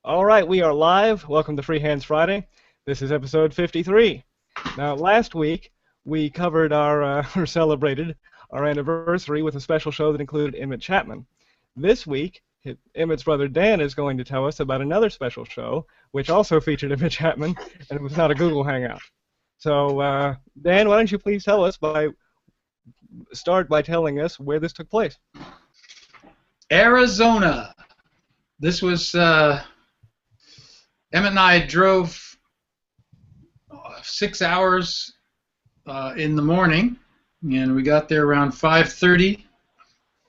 All right, we are live. Welcome to Free Hands Friday. This is episode 53. Now, last week we covered or celebrated our anniversary with a special show that included Emmett Chapman. This week, Emmett's brother Dan is going to tell us about another special show, which also featured Emmett Chapman, and it was not a Google Hangout. So, Dan, why don't you please start by telling us where this took place? Arizona. This was Emmett and I drove 6 hours in the morning, and we got there around 5:30.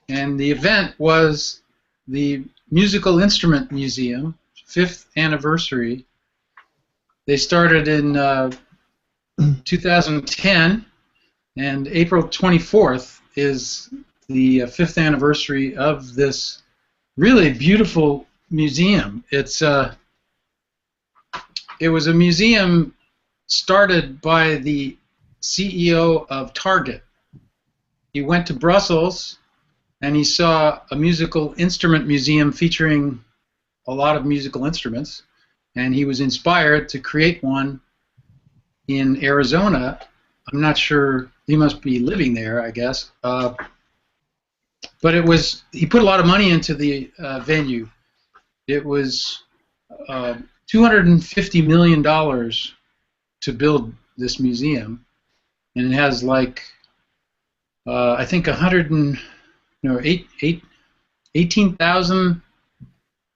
And the event was the Musical Instrument Museum, 5th anniversary. They started in 2010, and April 24th is the 5th anniversary of this really beautiful museum. It was a museum started by the CEO of Target. He went to Brussels and he saw a musical instrument museum featuring a lot of musical instruments, and he was inspired to create one in Arizona. I'm not sure, he must be living there, I guess. But he put a lot of money into the venue. It was $250 million to build this museum, and it has I think 18,000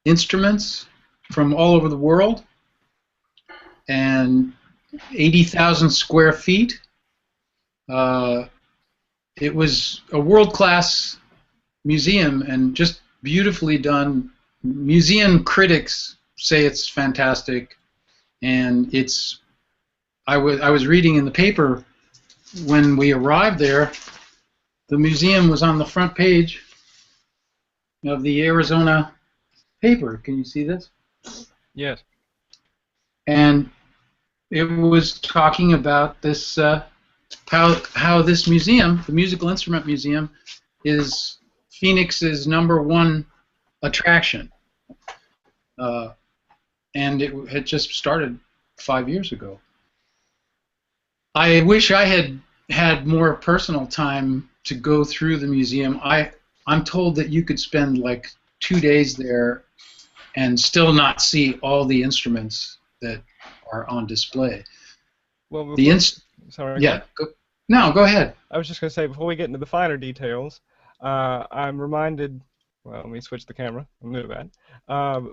instruments from all over the world, and 80,000 square feet. It was a world-class museum and just beautifully done. Museum critics say it's fantastic, and I was reading in the paper when we arrived there. The museum was on the front page of the Arizona paper. Can you see this? Yes. And it was talking about this how this museum, the Musical Instrument Museum, is Phoenix's #1 attraction. And it had just started 5 years ago. I wish I had more personal time to go through the museum. I'm told that you could spend like 2 days there and still not see all the instruments that are on display. Well, sorry. Yeah. Go ahead. I was just going to say, before we get into the finer details, I'm reminded. Well, let me switch the camera. I'm new to that.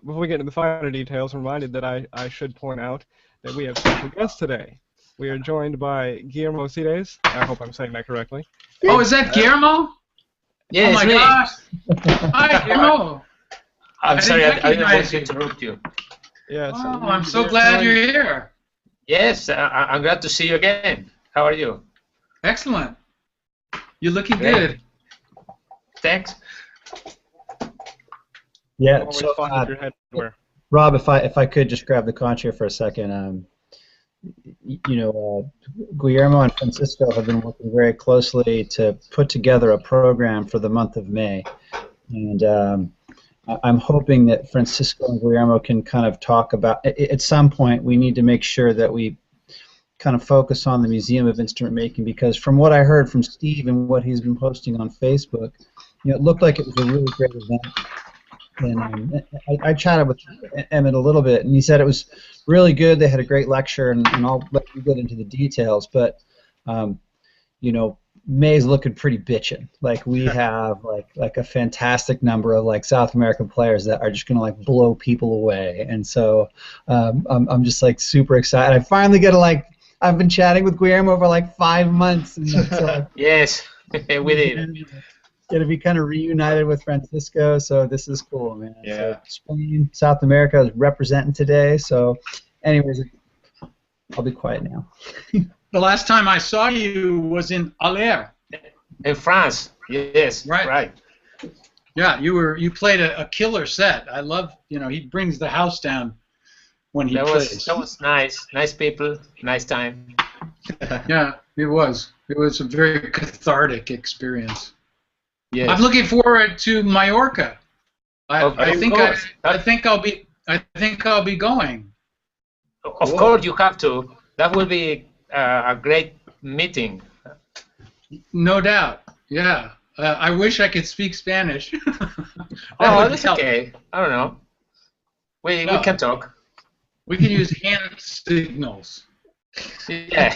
Before we get into the finer details, I'm reminded that I should point out that we have special guests today. We are joined by Guillermo Cides. I hope I'm saying that correctly. Oh, is that Guillermo? Yes, oh my gosh! Hi, Guillermo. I'm sorry, I didn't want to interrupt you. Yes. Oh, I'm so glad you're here. Yes, I'm glad to see you again. How are you? Excellent. You're looking Great. good. Thanks. Yeah, So, Rob, if I could just grab the conch here for a second. Guillermo and Francisco have been working very closely to put together a program for the month of May, and I'm hoping that Francisco and Guillermo can kind of talk about. At some point, we need to make sure that we kind of focus on the Museum of Instrument Making, because from what I heard from Steve and what he's been posting on Facebook, it looked like it was a really great event. And I chatted with Emmett a little bit, and he said it was really good. They had a great lecture, and I'll let you get into the details. But May's looking pretty bitchin'. Like, we have like a fantastic number of South American players that are just gonna blow people away, and so I'm just super excited. I finally get to I've been chatting with Guillermo for 5 months. And Yes, we did. Going to be kind of reunited with Francisco, so this is cool, man. Yeah. So Spain, South America is representing today. So, anyways, I'll be quiet now. The last time I saw you was in Aller. In France. Yes. Right. Yeah, you played a killer set. I love, he brings the house down when he plays. That was nice. Nice people. Nice time. Yeah, it was. It was a very cathartic experience. Yes. I'm looking forward to Mallorca. I think I'll I think I'll be going. Of course, you have to. That will be a great meeting. No doubt. Yeah. I wish I could speak Spanish. Oh, that's okay. I don't know. We can talk. We can use hand signals. Yeah.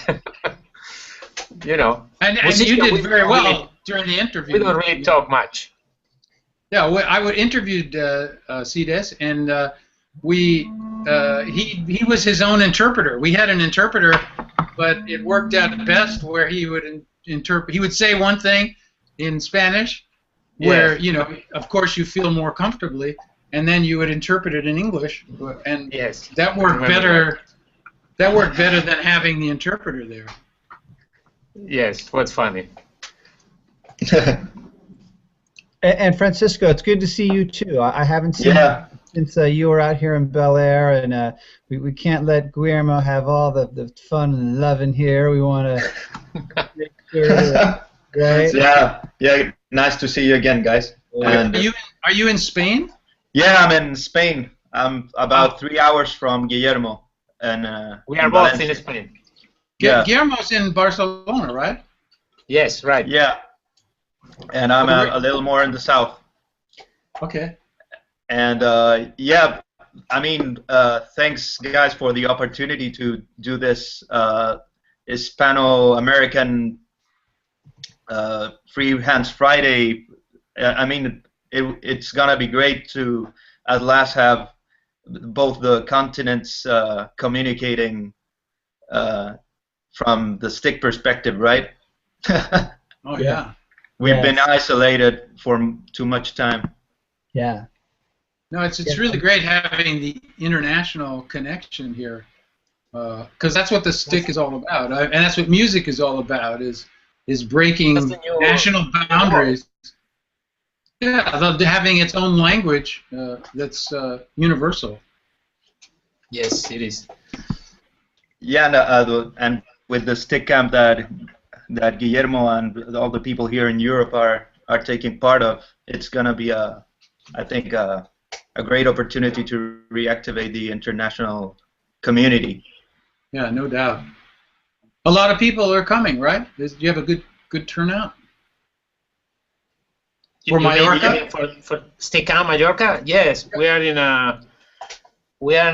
You know. And you did very well during the interview. We don't really talk much. Yeah, I interviewed Cides, and he was his own interpreter. We had an interpreter, but it worked out best where he would interpret. He would say one thing in Spanish, where of course you feel more comfortably, and then you would interpret it in English, and that worked better. That worked better than having the interpreter there. Yes, what's funny. And Francisco, it's good to see you too. I haven't seen you since you were out here in Bel Air, and we can't let Guillermo have all the fun and love in here. We want to make sure, right? Yeah. Nice to see you again, guys. And are you in Spain? Yeah, I'm in Spain. I'm about 3 hours from Guillermo, and we are both in Spain. Yeah. Guillermo's in Barcelona, right? Yes, right. Yeah. And I'm a little more in the south. Okay. And I mean, thanks guys for the opportunity to do this Hispano-American Free Hands Friday. I mean, it's gonna be great to at last have both the continents communicating from the stick perspective, right? Oh yeah. We've been isolated for too much time. Yeah. No, it's really great having the international connection here, because that's what the stick is all about, and that's what music is all about, is breaking national boundaries. Yeah, having its own language that's universal. Yes, it is. Yeah, and with the stick camp that Guillermo and all the people here in Europe are taking part of, it's gonna be I think a great opportunity to reactivate the international community. Yeah, no doubt. A lot of people are coming, right? Do you have a good turnout? For Mallorca? For Stick Camp Mallorca? Yes, we are in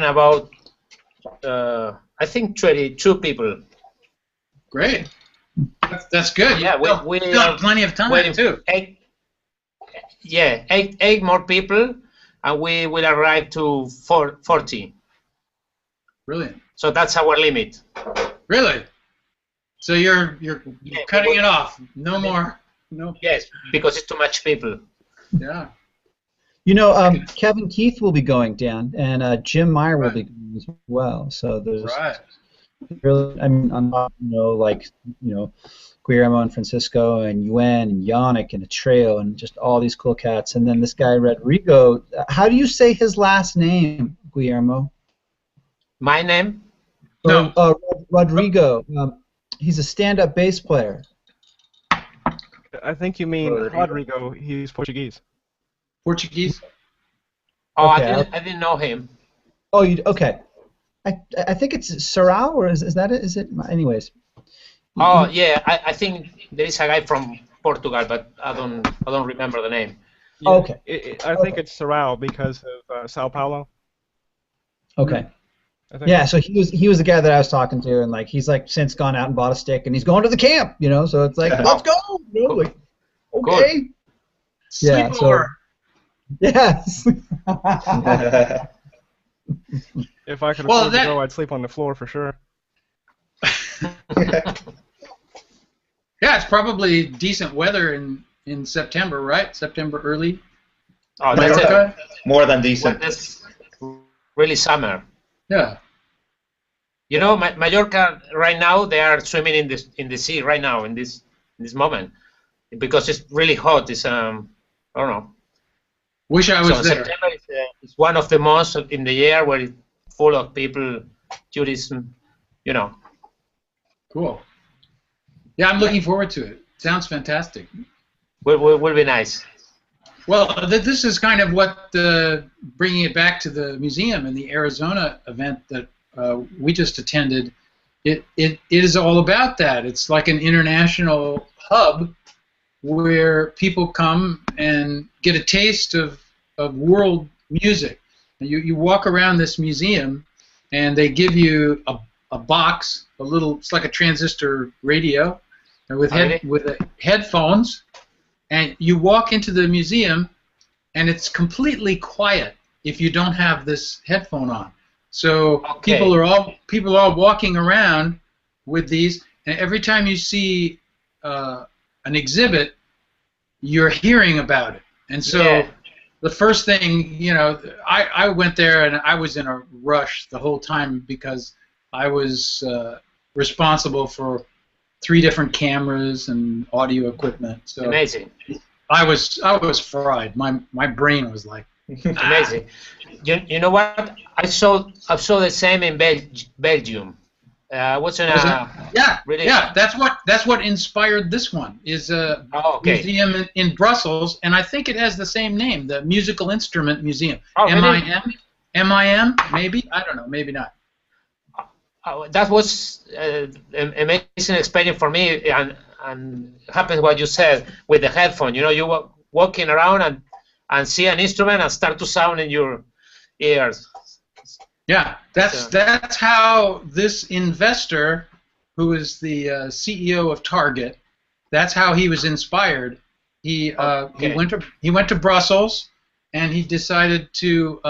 about I think 22 people. Great. That's good. Yeah, we still have plenty of time too. Eight more people, and we will arrive to 40. Brilliant. So that's our limit. Really? So you're cutting it off. No more. No. Yes, because it's too much people. Yeah. You know, Kevin Keith will be going down, and Jim Meyer will be going as well. So there's really, I mean, I'm not, Guillermo and Francisco and Yuen and Yannick and Atreo and just all these cool cats, and then this guy Rodrigo. How do you say his last name, Guillermo? My name? No. Rodrigo. He's a stand-up bass player. I think you mean Rodrigo. He's Portuguese. Portuguese? Oh, okay. I didn't know him. Oh, okay. I think it's Sarau, or is that it? Is it? Anyways. Oh yeah, I think there is a guy from Portugal, but I don't remember the name. Yeah, okay. I think it's Sarau because of Sao Paulo. Okay. Yeah, so he was the guy that I was talking to, and he's since gone out and bought a stick, and he's going to the camp, so it's let's go, okay. Good. Yeah, so yes. If I could afford to go, I'd sleep on the floor for sure. Yeah, it's probably decent weather in September, right? September early. Oh, that's more than decent. That's really summer. Yeah. Mallorca right now they are swimming in the sea right now in this moment because it's really hot. It's I don't know. Wish I was there. September is one of the months in the year where it's full of people, tourism. Cool. Yeah, I'm looking forward to it. Sounds fantastic. Will be nice. Well, this is kind of what bringing it back to the museum and the Arizona event that we just attended. It is all about that. It's like an international hub where people come and get a taste of world music. You walk around this museum, and they give you a box, it's like a transistor radio, with headphones, and you walk into the museum, and it's completely quiet if you don't have this headphone on. So people are all walking around with these, and every time you see an exhibit, you're hearing about it. And so the first thing, I went there and I was in a rush the whole time because I was responsible for 3 different cameras and audio equipment. So amazing. I was fried. My brain was like amazing. You know what? I saw the same in Belgium. What's really? Yeah. That's what inspired this one. Is a museum in Brussels, and I think it has the same name, the Musical Instrument Museum. MIM, maybe, I don't know, maybe not. That was amazing experience for me, and happened what you said with the headphone. You were walking around and see an instrument and start to sound in your ears. Yeah, that's how this investor, who is the CEO of Target, that's how he was inspired. He went to Brussels, and he decided to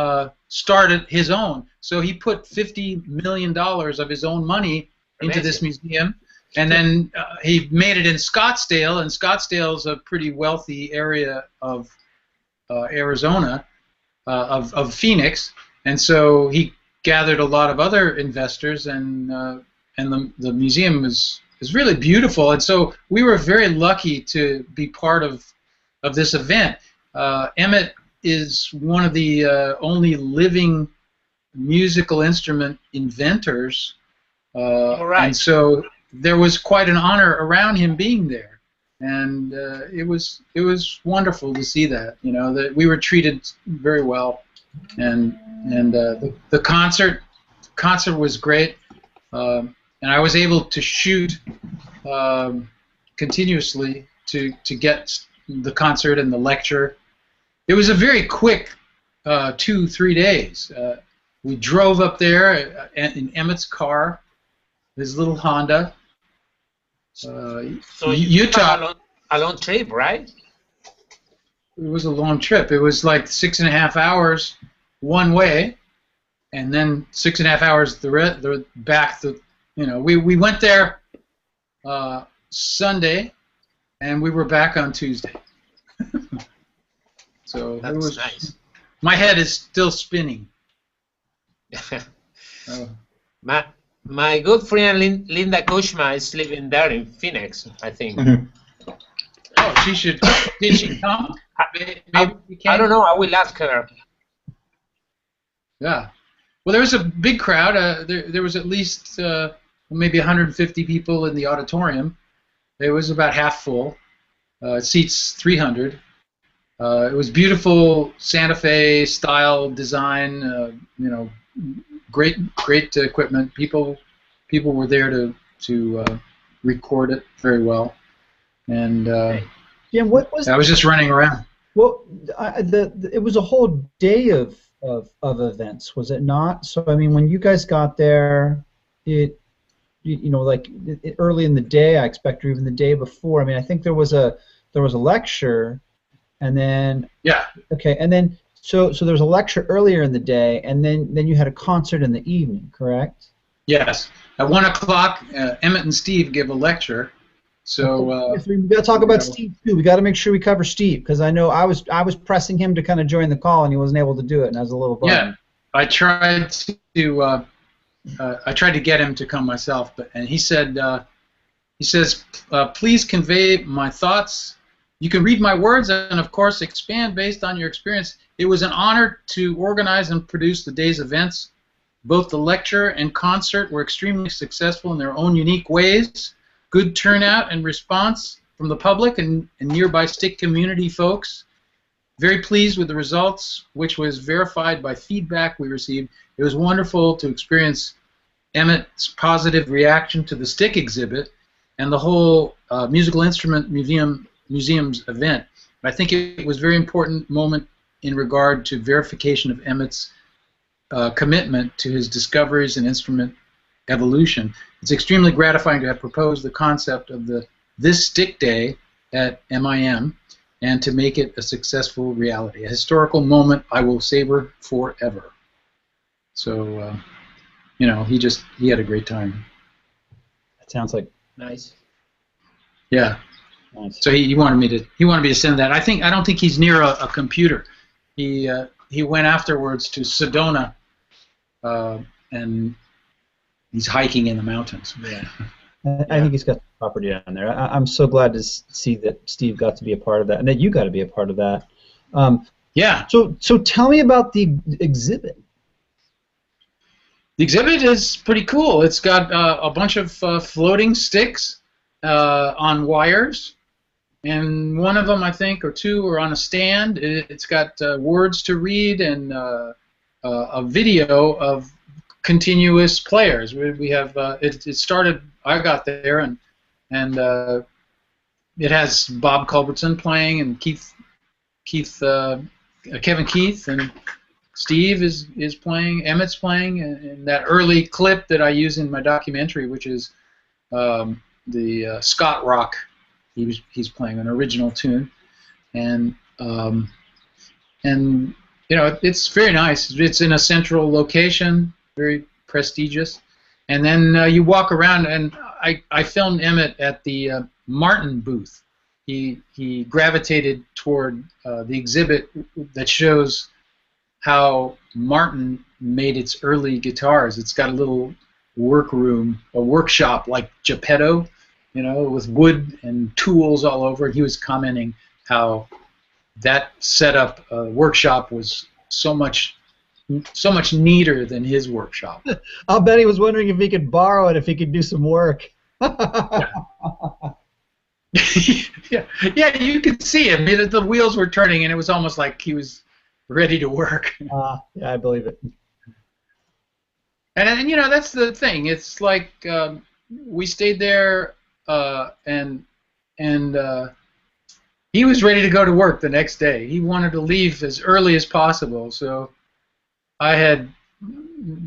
start his own. So he put $50 million of his own money into this museum, and then he made it in Scottsdale, and Scottsdale is a pretty wealthy area of Arizona, of Phoenix, and so he gathered a lot of other investors, and the museum is really beautiful, and so we were very lucky to be part of this event. Emmett is one of the only living musical instrument inventors, and so there was quite an honor around him being there, and it was wonderful to see that. That we were treated very well, and the concert was great, and I was able to shoot continuously to get the concert and the lecture. It was a very quick 2-3 days. We drove up there in Emmett's car, his little Honda. So Utah. A long trip, right? It was a long trip. It was like 6.5 hours one way, and then 6.5 hours the back. We went there Sunday, and we were back on Tuesday. So that's it was nice. My head is still spinning. My good friend Linda Kushma is living there in Phoenix, I think. Mm-hmm. Oh, she should. Did she come? Maybe I don't know. I will ask her. Yeah. Well, there was a big crowd. There was at least maybe 150 people in the auditorium. It was about half full. It seats 300. It was beautiful Santa Fe style design. Great equipment. People were there to record it very well. And Jim, what was? I was just running around. Well, it was a whole day of events, was it not? So I mean, when you guys got there, early in the day, I expect, or even the day before. I mean, I think there was a lecture, and then and then so there was a lecture earlier in the day, and then you had a concert in the evening, correct? Yes, at 1 o'clock, Emmett and Steve give a lecture. So we got to talk about Steve too. We got to make sure we cover Steve, because I know I was pressing him to kind of join the call, and he wasn't able to do it, and I was a little bummed. Yeah, I tried to get him to come myself, and he said please convey my thoughts. You can read my words and of course expand based on your experience. It was an honor to organize and produce the day's events. Both the lecture and concert were extremely successful in their own unique ways. Good turnout and response from the public and nearby stick community folks. very pleased with the results, which was verified by feedback we received. It was wonderful to experience Emmett's positive reaction to the stick exhibit and the whole musical instrument museum's event. I think it was a very important moment in regard to verification of Emmett's commitment to his discoveries and instrument evolution. It's extremely gratifying to have proposed the concept of this stick day at MIM and to make it a successful reality. A historical moment I will savor forever. So, you know, he had a great time. That sounds like Nice. Yeah. nice. So he wanted me to send that. I don't think he's near a computer. He went afterwards to Sedona, and he's hiking in the mountains. Yeah. I think he's got property down there. I'm so glad to see that Steve got to be a part of that, and that you got to be a part of that. Yeah. So tell me about the exhibit. The exhibit is pretty cool. It's got a bunch of floating sticks on wires, and one of them, I think, or two, are on a stand. It's got words to read and a video of continuous players. We have it started. I got there and it has Bob Culbertson playing and Kevin Keith and Steve is playing. Emmett's playing, and that early clip that I use in my documentary, which is the Scott Rock. He's playing an original tune, and you know, it's very nice. It's in a central location, very prestigious. And then you walk around, and I filmed Emmett at the Martin booth. He gravitated toward the exhibit that shows how Martin made its early guitars. It's got a little workroom, a workshop like Geppetto, you know, with wood and tools all over. He was commenting how that setup workshop was so much neater than his workshop. I'll bet he was wondering if he could borrow it, if he could do some work. Yeah, you could see him. The wheels were turning, and it was almost like he was ready to work. Yeah, I believe it. And you know, that's the thing. It's like we stayed there, and he was ready to go to work the next day. He wanted to leave as early as possible. So I had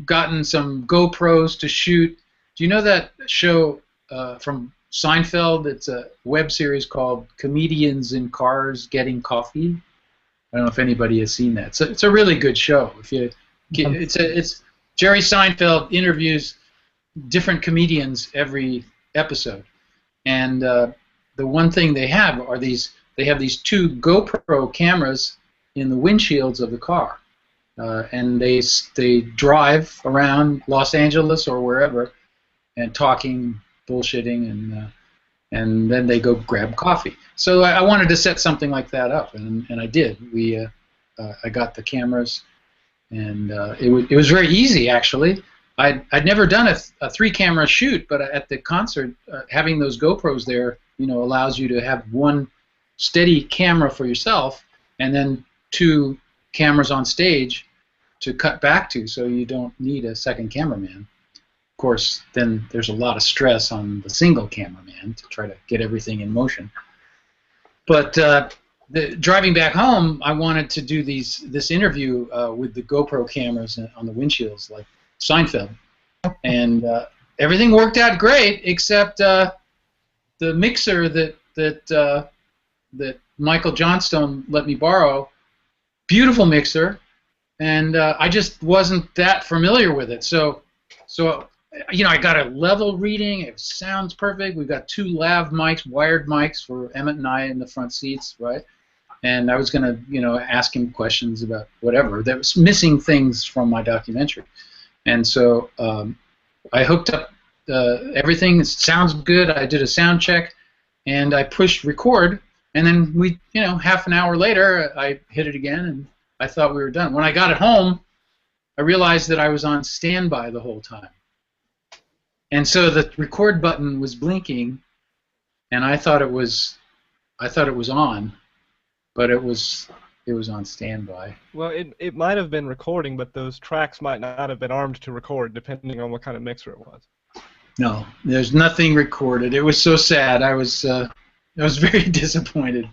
gotten some GoPros to shoot. Do you know that show from Seinfeld? It's a web series called Comedians in Cars Getting Coffee. I don't know if anybody has seen that. So it's a really good show. It's Jerry Seinfeld interviews different comedians every episode, and the one thing they have are these two GoPro cameras in the windshields of the car, and they drive around Los Angeles or wherever, and talking, bullshitting, and then they go grab coffee. So I wanted to set something like that up, and I did. I got the cameras, and it was very easy, actually. I'd never done a 3-camera shoot, but at the concert, having those GoPros there, you know, allows you to have one steady camera for yourself, and then 2 cameras on stage to cut back to, so you don't need a second cameraman. Of course, then there's a lot of stress on the single cameraman to try to get everything in motion. But driving back home, I wanted to do this interview with the GoPro cameras on the windshields, like Seinfeld, and everything worked out great, except the mixer that Michael Johnstone let me borrow. Beautiful mixer, and I just wasn't that familiar with it. So you know, I got a level reading. It sounds perfect. We've got 2 lav mics, wired mics for Emmett and I in the front seats, right? And I was going to, you know, ask him questions about whatever. There was missing things from my documentary. And so I hooked up everything. It sounds good. I did a sound check, and I pushed record. And then you know, half an hour later, I hit it again, and I thought we were done. When I got it home, I realized that I was on standby the whole time. And so the record button was blinking, and I thought it was on, but it was it was on standby. Well, it might have been recording, but those tracks might not have been armed to record, depending on what kind of mixer it was. No, there's nothing recorded. It was so sad. I was very disappointed.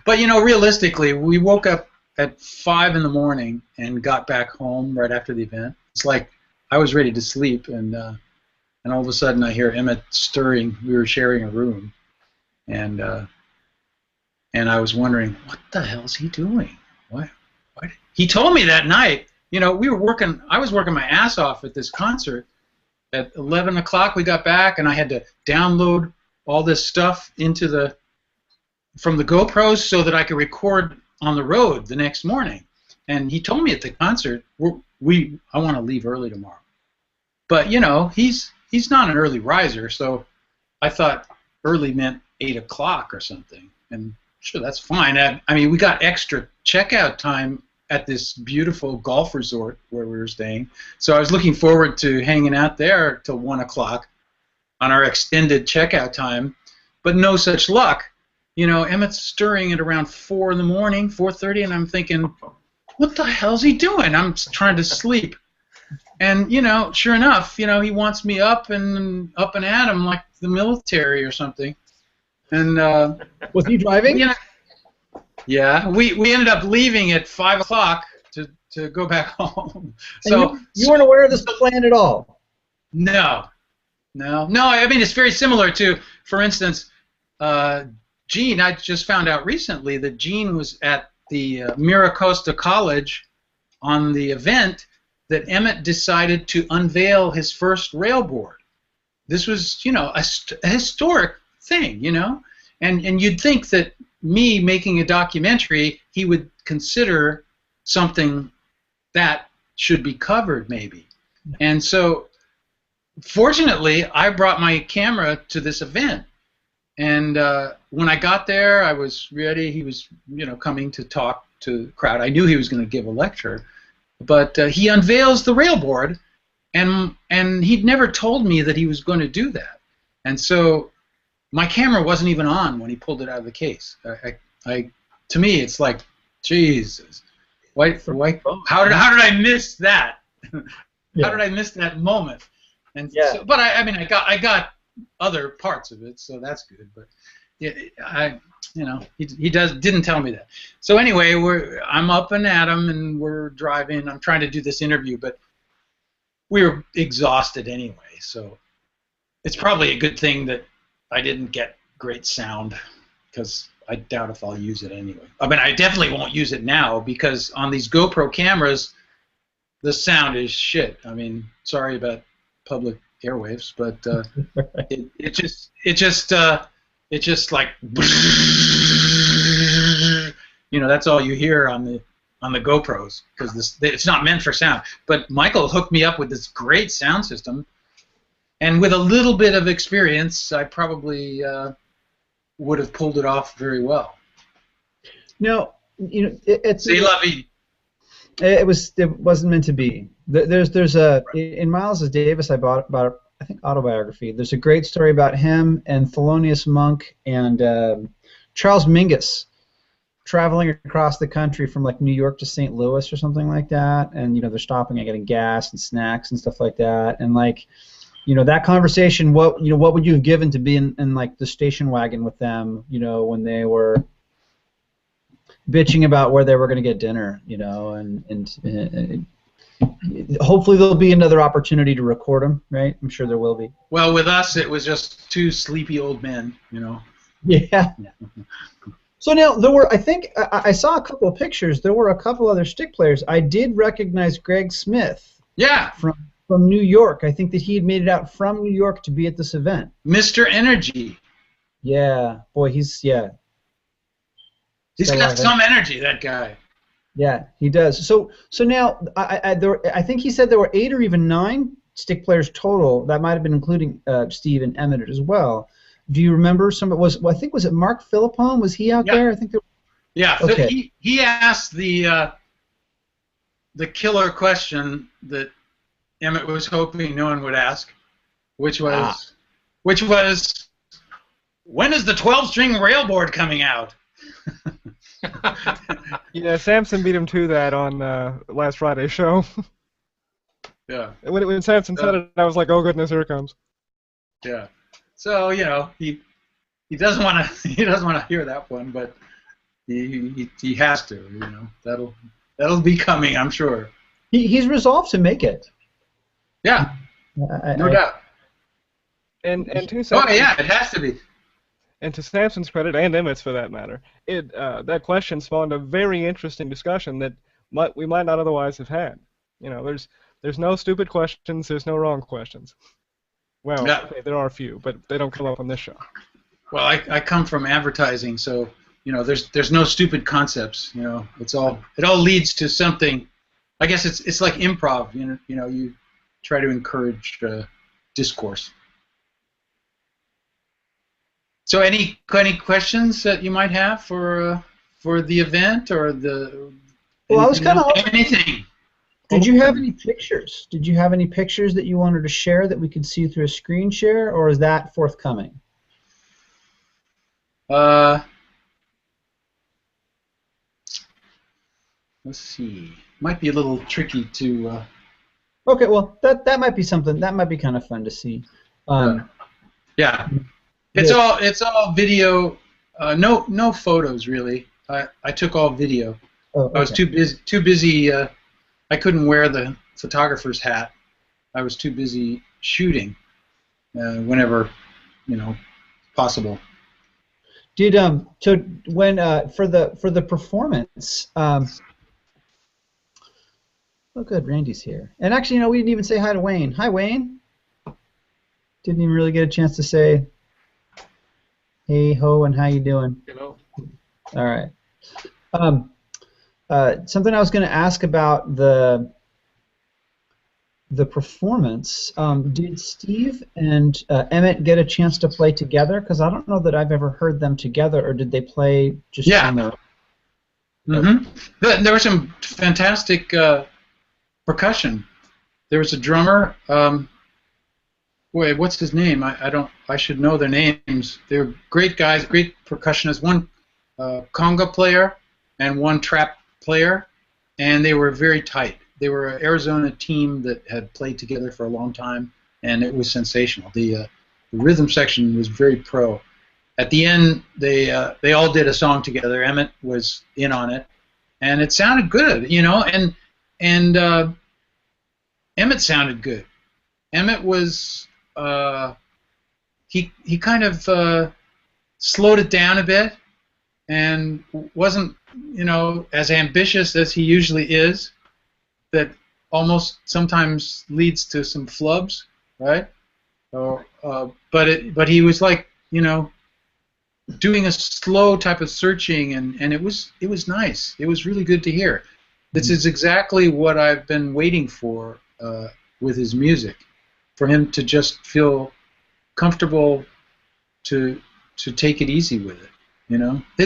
But realistically, we woke up at 5 in the morning and got back home right after the event. It's like I was ready to sleep, and all of a sudden I hear Emmett stirring. We were sharing a room, and I was wondering, what the hell is he doing? What? He told me that night. We were working. I was working my ass off at this concert. At 11 o'clock, we got back, and I had to download all this stuff from the GoPros so that I could record on the road the next morning. And he told me at the concert, I want to leave early tomorrow. But he's not an early riser, so I thought early meant 8 o'clock or something. And sure, that's fine. I mean, we got extra checkout time at this beautiful golf resort where we were staying. So I was looking forward to hanging out there till 1 o'clock on our extended checkout time, but no such luck. Emmett's stirring at around 4 in the morning, 4:30, and I'm thinking, what the hell's he doing? I'm trying to sleep. And, sure enough, he wants me up and at him like the military or something. And was he driving? Yeah, we ended up leaving at 5 o'clock to go back home. So you weren't aware of this plan at all? No. I mean, it's very similar to, for instance, Gene. I just found out recently that Gene was at the Miracosta College on the event that Emmett decided to unveil his first railboard. This was, a historic thing, and you'd think that me making a documentary, he would consider something that should be covered, maybe. And so, fortunately, I brought my camera to this event. And when I got there, I was ready. He was, coming to talk to the crowd. I knew he was going to give a lecture. But he unveils the railboard, and he'd never told me that he was going to do that. And so my camera wasn't even on when he pulled it out of the case. To me, it's like, Jesus, how did I miss that? How did I miss that moment? And so, but I got other parts of it, so that's good. But he didn't tell me that. So anyway, I'm up and at him, and we're driving. I'm trying to do this interview, but we were exhausted anyway. So it's probably a good thing that I didn't get great sound, because I doubt if I'll use it anyway. I mean, I definitely won't use it now, because on these GoPro cameras, the sound is shit. I mean, sorry about public airwaves, but it just like, that's all you hear on the GoPros, because it's not meant for sound. But Michael hooked me up with this great sound system, and with a little bit of experience, I probably would have pulled it off very well. No, it's. C'est la vie. It wasn't meant to be. There's in Miles Davis, I bought I think autobiography. There's a great story about him and Thelonious Monk and Charles Mingus traveling across the country from like New York to St. Louis or something like that, and they're stopping and getting gas and snacks and stuff like that, and like that conversation. What would you have given to be in like the station wagon with them? When they were bitching about where they were going to get dinner, and hopefully there'll be another opportunity to record them, right? I'm sure there will be. Well, with us, it was just two sleepy old men, Yeah. So now there were, I think, I saw a couple of pictures. There were a couple other stick players. I did recognize Greg Smith. Yeah. From New York. I think that he had made it out from New York to be at this event. Mr. Energy. Yeah. Boy, he's got some energy, that guy. Yeah, he does. So now, I think he said there were 8 or even 9 stick players total. That might have been including Steve and Emmett as well. Do you remember some? I think was it Mark Philippone? Was he out there? I think. Yeah. Okay. So he asked the killer question that Emmett was hoping no one would ask, which was, when is the 12-string railboard coming out? Yeah, Samson beat him to that on last Friday's show. Yeah. When Samson said it, I was like, oh goodness, here it comes. Yeah. So he doesn't want to he doesn't want to hear that one, but he has to. That'll be coming, I'm sure. He's resolved to make it. Yeah. No doubt. And to Oh Samson's, yeah, it has to be. and to Samson's credit, and Emmett's for that matter, that question spawned a very interesting discussion that we might not otherwise have had. There's no stupid questions, there's no wrong questions. Well, Yeah. okay, there are a few, but they don't come up on this show. Well, I come from advertising, so there's no stupid concepts. It all leads to something. I guess it's like improv. You try to encourage discourse. So any questions that you might have for the event or the? Well, I was kind of. Anything. Did you have any pictures? Did you have any pictures that you wanted to share that we could see through a screen share, or is that forthcoming? Let's see. Might be a little tricky to. Okay, well that might be something that might be kind of fun to see. Yeah, it's all video. No photos really. I took all video. Oh, okay. I was too busy. I couldn't wear the photographer's hat. I was too busy shooting whenever possible. Did so when for the performance? Oh, good, Randy's here. And actually, we didn't even say hi to Wayne. Hi, Wayne. Didn't even really get a chance to say, hey ho, and how you doing? Hello. All right. Something I was going to ask about the performance. Did Steve and Emmett get a chance to play together? Because I don't know that I've ever heard them together, or did they play just on their own? Mm-hmm. There was some fantastic percussion. There was a drummer. Wait, what's his name? I should know their names. They're great guys, great percussionists. One conga player and one trap player, and they were very tight. They were an Arizona team that had played together for a long time, and it was sensational. The rhythm section was very pro. At the end, they all did a song together. Emmett was in on it, and it sounded good, and Emmett sounded good. Emmett was he kind of slowed it down a bit and wasn't as ambitious as he usually is. That almost sometimes leads to some flubs, right? But he was like doing a slow type of searching, and it was nice. It was really good to hear. This is exactly what I've been waiting for with his music, for him to just feel comfortable to take it easy with it.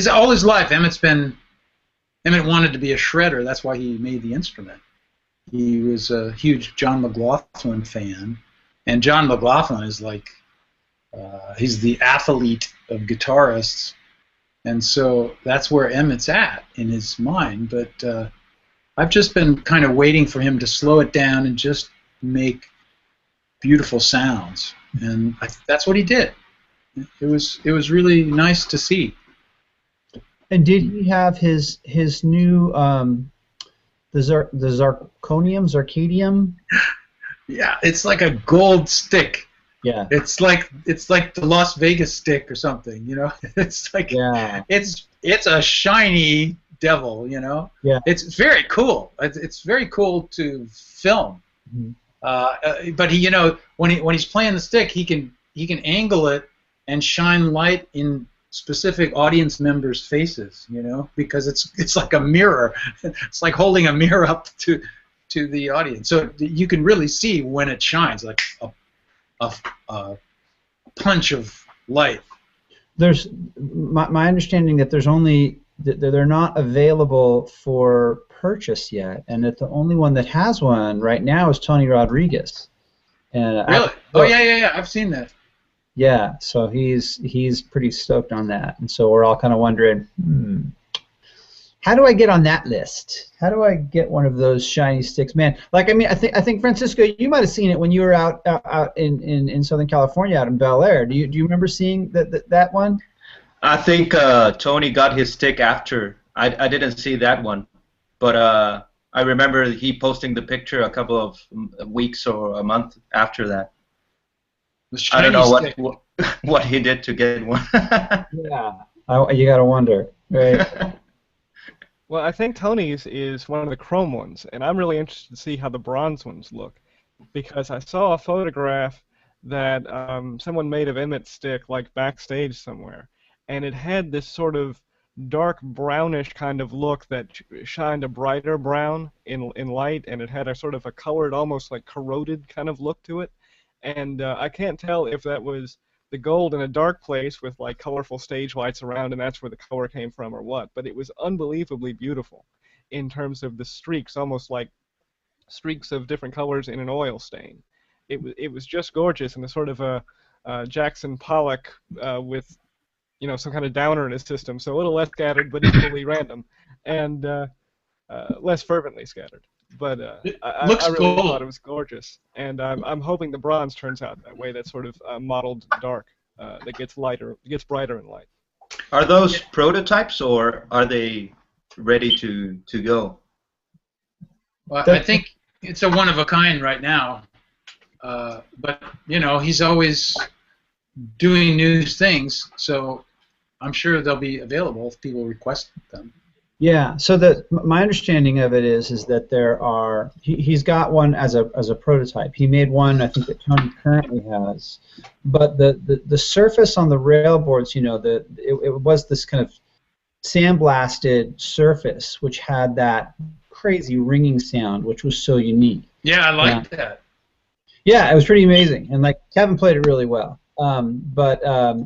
All his life, Emmett wanted to be a shredder. That's why he made the instrument. He was a huge John McLaughlin fan, and John McLaughlin is like he's the athlete of guitarists, and so that's where Emmett's at in his mind. But I've just been kind of waiting for him to slow it down and just make beautiful sounds, and that's what he did. It was really nice to see. And did he have his new the Zirconium? Yeah, it's like a gold stick. Yeah. It's like the Las Vegas stick or something, It's like it's a shiny devil, Yeah. It's very cool. It's very cool to film. Mm-hmm. But he, when he's playing the stick, he can angle it and shine light in specific audience members' faces, because it's like a mirror. It's like holding a mirror up to the audience, so you can really see when it shines, like a punch of light. There's my understanding that they're not available for purchase yet, and that the only one that has one right now is Tony Rodriguez. And really? Yeah. I've seen that. Yeah, so he's pretty stoked on that, and so we're all kind of wondering, how do I get on that list? How do I get one of those shiny sticks, man? Like, I mean, I think Francisco, you might have seen it when you were out in Southern California, out in Bel Air. Do you remember seeing that one? I think Tony got his stick after. I didn't see that one, but I remember he posting the picture a couple of weeks or a month after that. I don't know what he did to get one. Yeah, you gotta wonder, right? Well, I think Tony's is one of the chrome ones, and I'm really interested to see how the bronze ones look, because I saw a photograph that someone made of Emmett's stick, like backstage somewhere, and it had this sort of dark brownish kind of look that shined a brighter brown in light, and it had a sort of a colored, almost like corroded kind of look to it, and I can't tell if that was the gold in a dark place with like colorful stage lights around, and that's where the color came from or what, but it was unbelievably beautiful in terms of the streaks, almost like streaks of different colors in an oil stain. It was just gorgeous, and a sort of a Jackson Pollock with some kind of downer in his system, so a little less scattered but equally random, and less fervently scattered. But I really thought it was gorgeous, and I'm hoping the bronze turns out that way. That sort of mottled dark that gets brighter in light. Are those prototypes, or are they ready to go? Well, I think it's a one of a kind right now, but he's always doing new things, so I'm sure they'll be available if people request them. Yeah. So my understanding of it is that there are he's got one as a prototype. He made one, I think, that Tony currently has, but the surface on the rail boards, it was this kind of sandblasted surface which had that crazy ringing sound, which was so unique. Yeah, I liked that. Yeah, it was pretty amazing, and like Kevin played it really well. But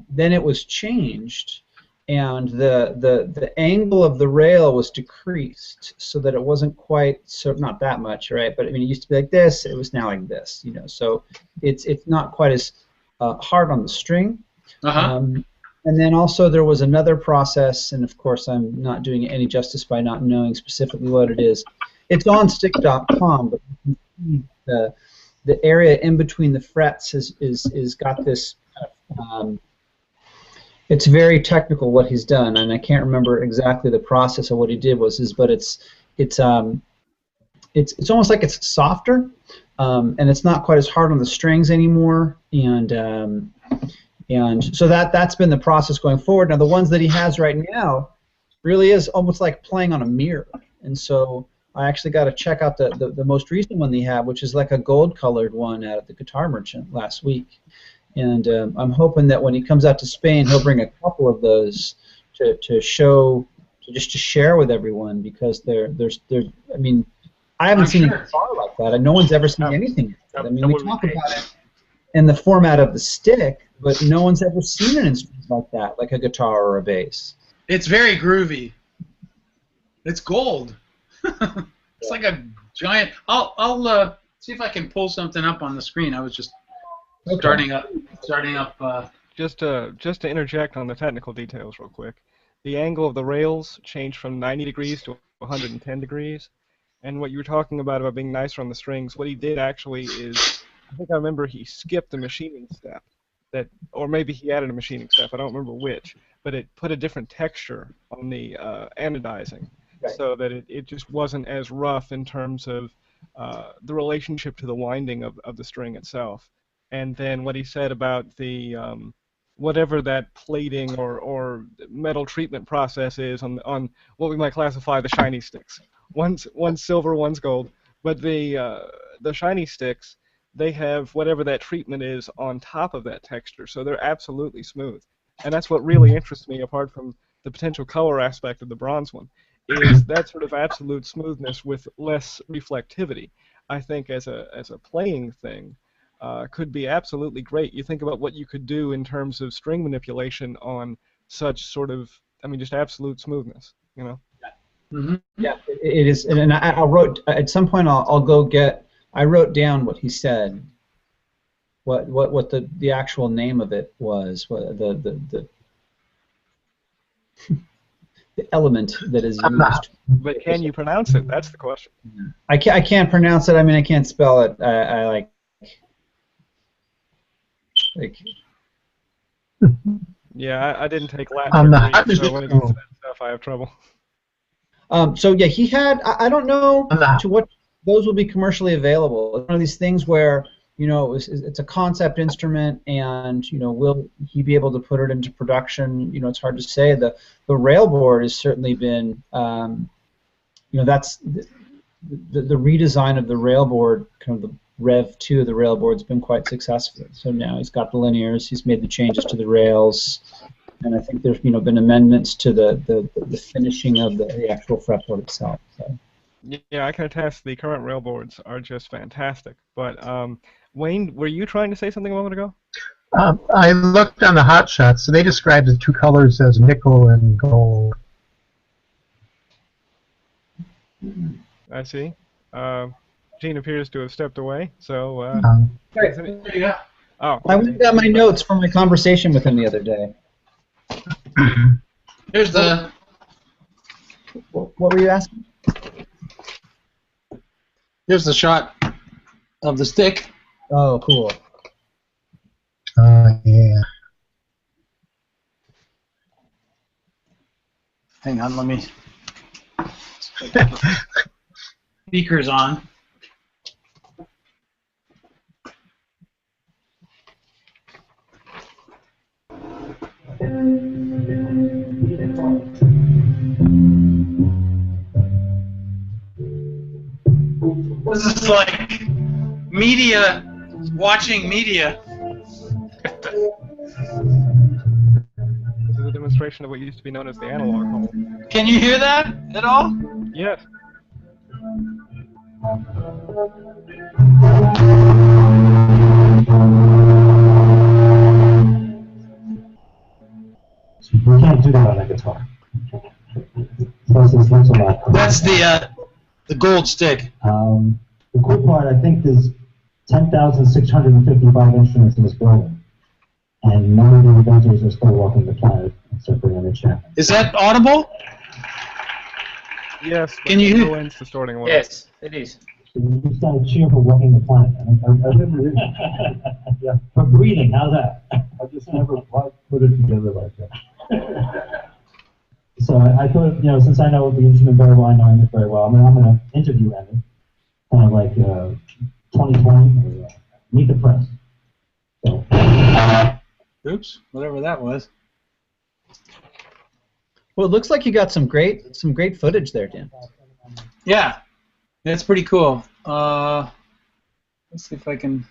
then it was changed, and the angle of the rail was decreased so that it wasn't quite, so not that much, right? But I mean, it used to be like this. It was now like this, So it's not quite as hard on the string. And then also there was another process, and of course I'm not doing it any justice by not knowing specifically what it is. It's on stick.com, but you can see the area in between the frets is got this. It's very technical what he's done, and I can't remember exactly the process of what he did but it's almost like it's softer, and it's not quite as hard on the strings anymore, and so that's been the process going forward. Now the ones that he has right now really is almost like playing on a mirror, and so I actually got to check out the most recent one they have, which is like a gold-colored one out at the Guitar Merchant last week. And I'm hoping that when he comes out to Spain, he'll bring a couple of those to share with everyone, because I mean, I haven't seen a guitar like that, and no one's ever seen anything like that. I mean, we talk about it in the format of the stick, but no one's ever seen an instrument like that, like a guitar or a bass. It's very groovy. It's gold. It's like a giant. I'll see if I can pull something up on the screen. I was just starting up. Just to interject on the technical details real quick, the angle of the rails changed from 90 degrees to 110 degrees, and what you were talking about being nicer on the strings, what he did actually is, I think I remember he skipped a machining step, or maybe he added a machining step, I don't remember which, but it put a different texture on the anodizing, so that it just wasn't as rough in terms of the relationship to the winding of the string itself. And then what he said about the whatever that plating or metal treatment process is on what we might classify the shiny sticks. One's silver, one's gold, but the shiny sticks, they have whatever that treatment is on top of that texture, so they're absolutely smooth. And that's what really interests me, apart from the potential color aspect of the bronze one, is that sort of absolute smoothness with less reflectivity. I think as a playing thing, could be absolutely great. You think about what you could do in terms of string manipulation on such sort of, just absolute smoothness, Mm-hmm. Yeah, it is. And I wrote, at some point I wrote down what he said, what the actual name of it was, element that is used. But can you pronounce it? That's the question. I can't pronounce it. I mean, I can't spell it. I like. Yeah, I didn't take Latin I'm or not. Greek, so when it comes to that stuff, I have trouble. So yeah, he had. I don't know I'm not. to what those will be commercially available. It's one of these things where it's a concept instrument, and will he be able to put it into production? It's hard to say. The railboard has certainly been. That's the redesign of the railboard, kind of the Rev 2 of the railboard's been quite successful. So now he's got the linears, he's made the changes to the rails, and I think there's been amendments to the finishing of the actual fretboard itself. So. Yeah, I can attest the current railboards are just fantastic. But Wayne, were you trying to say something a moment ago? I looked on the hot shots, so they described the two colors as nickel and gold. I see. Gene appears to have stepped away, so... Yeah. Oh. I went and got my notes from my conversation with him the other day. Here's the... What were you asking? Here's the shot of the stick. Oh, cool. Yeah. Hang on, let me... Speakers on. This is like media, watching media. This is a demonstration of what used to be known as the analog hole. Can you hear that at all? Yes. We can't do that on a guitar. Plus, this looks a lot. That's the gold stick. The cool part, I think, there's 10,655 instruments in this building, and none of the inventors are still walking the planet except for Emmett Chapman. Is that audible? Yes. Can you hear? Influence distorting a little. Yes, it is. So you just got to cheer for walking the planet. I didn't really. Yeah, for breathing, how's that? I just never put it together like that. So I thought, since I know the instrument very well, I know Emmett very well. I'm going to interview Emmett, kind of like 2020, meet the press. So. Oops, whatever that was. Well, it looks like you got some great footage there, Dan. Yeah, that's pretty cool. Let's see if I can.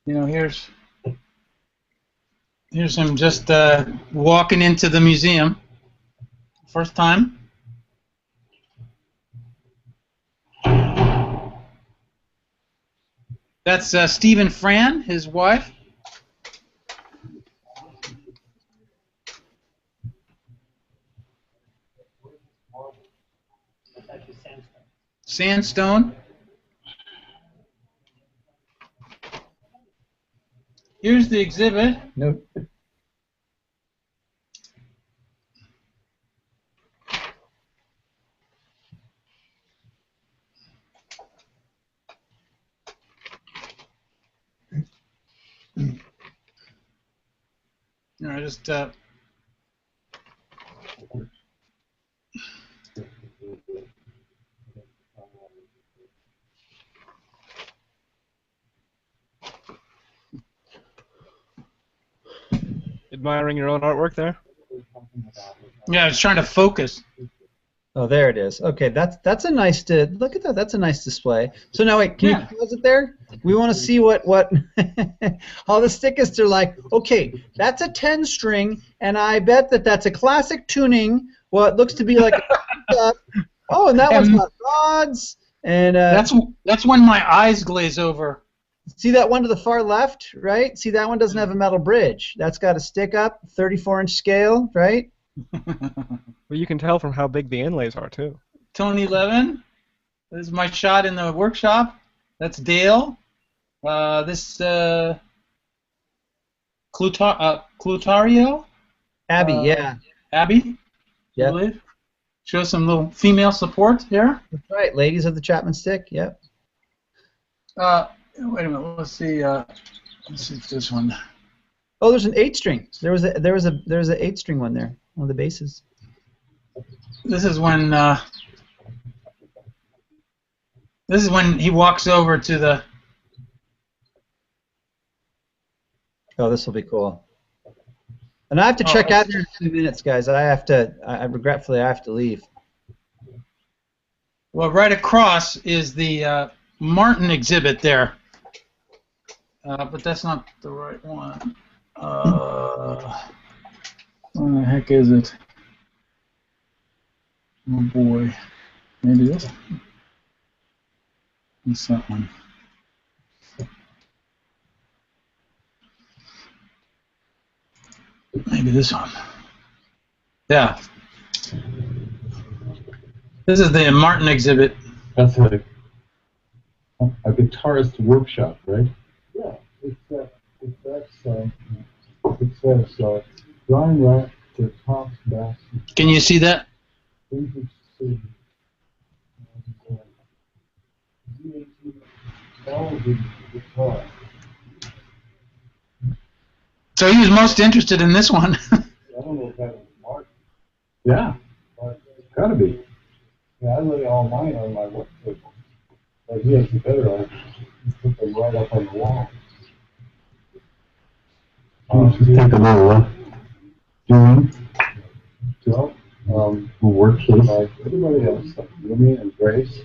Here's him just walking into the museum. First time. That's Stephen Fran, his wife. Sandstone. Here's the exhibit. No. I just Admiring your own artwork there? I was trying to focus. Oh, there it is. Okay, that's a nice look at that. That's a nice display. So now wait, can you pause it there? We want to see what all the stickists are like. Okay, that's a 10 string, and I bet that's a classic tuning. Well, it looks to be like oh, and that one's got rods. And that's when my eyes glaze over. See that one to the far left, right? See that one doesn't have a metal bridge. That's got a stick up, 34-inch scale, right? Well, you can tell from how big the inlays are, too. Tony Levin. This is my shot in the workshop. That's Dale. This Clutario? Abby, yeah. Abby? Yeah. I believe. show some little female support here. That's right, ladies of the Chapman stick. Yep. Wait a minute. Let's see if this one. Oh, there's an 8-string. There was an 8-string one there. One of the basses. This is when he walks over to the. Oh, this will be cool. And I have to check out here in 2 minutes, guys. Regretfully, I have to leave. Well, right across is the Martin exhibit there. But that's not the right one. Where the heck is it? Oh boy. Maybe this one. What's that one? Maybe this one. Yeah. This is the Martin exhibit. That's a guitarist workshop, right? Yeah, it says drawing rack to tops, backs. Can you see that? Guitar. So he was most interested in this one. I don't know if that was Martin. Yeah, it's gotta be. Yeah, I lay all mine on my work table. But he has the better one. He put them right up on the wall. Just take a little doing. Joe, who works like everybody else, like Jimmy and Grace,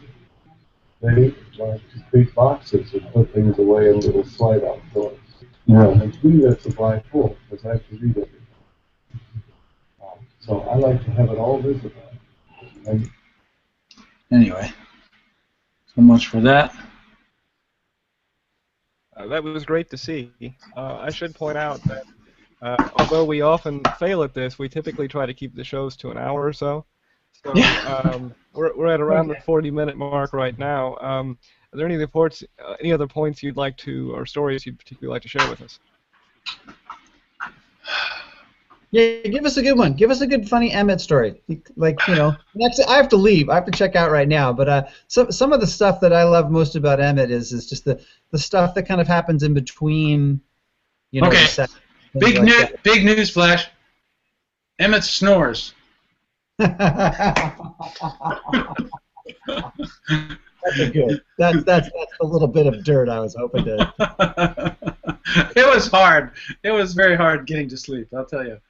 they like to create boxes and put things away in little slide-out drawers. Yeah. And to me, that's a blind fool, because I have to read everything. So I like to have it all visible. And Anyway, so much for that. That was great to see. I should point out that although we often fail at this, we typically try to keep the shows to an hour or so. So we're at around the 40-minute mark right now. Are there any other points you'd like to, or stories you'd particularly like to share with us? Yeah, give us a good one. Give us a good, funny Emmett story. Like, that's. I have to leave. I have to check out right now. But some of the stuff that I love most about Emmett is just the stuff that kind of happens in between. Okay. The sets, Big news flash. Emmett snores. That's good. That's a little bit of dirt I was hoping to. It was hard. It was very hard getting to sleep, I'll tell you.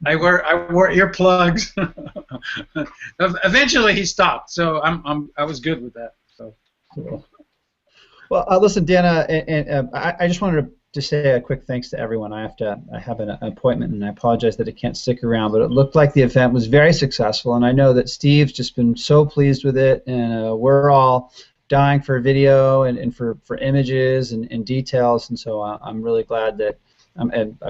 I wore earplugs. Eventually he stopped, so I was good with that. So. Cool. Well, listen, Dana, and I just wanted to say a quick thanks to everyone. I have an appointment, and I apologize that I can't stick around, but it looked like the event was very successful, and I know that Steve's just been so pleased with it, and we're all dying for video and for images and details, and so I'm really glad that I've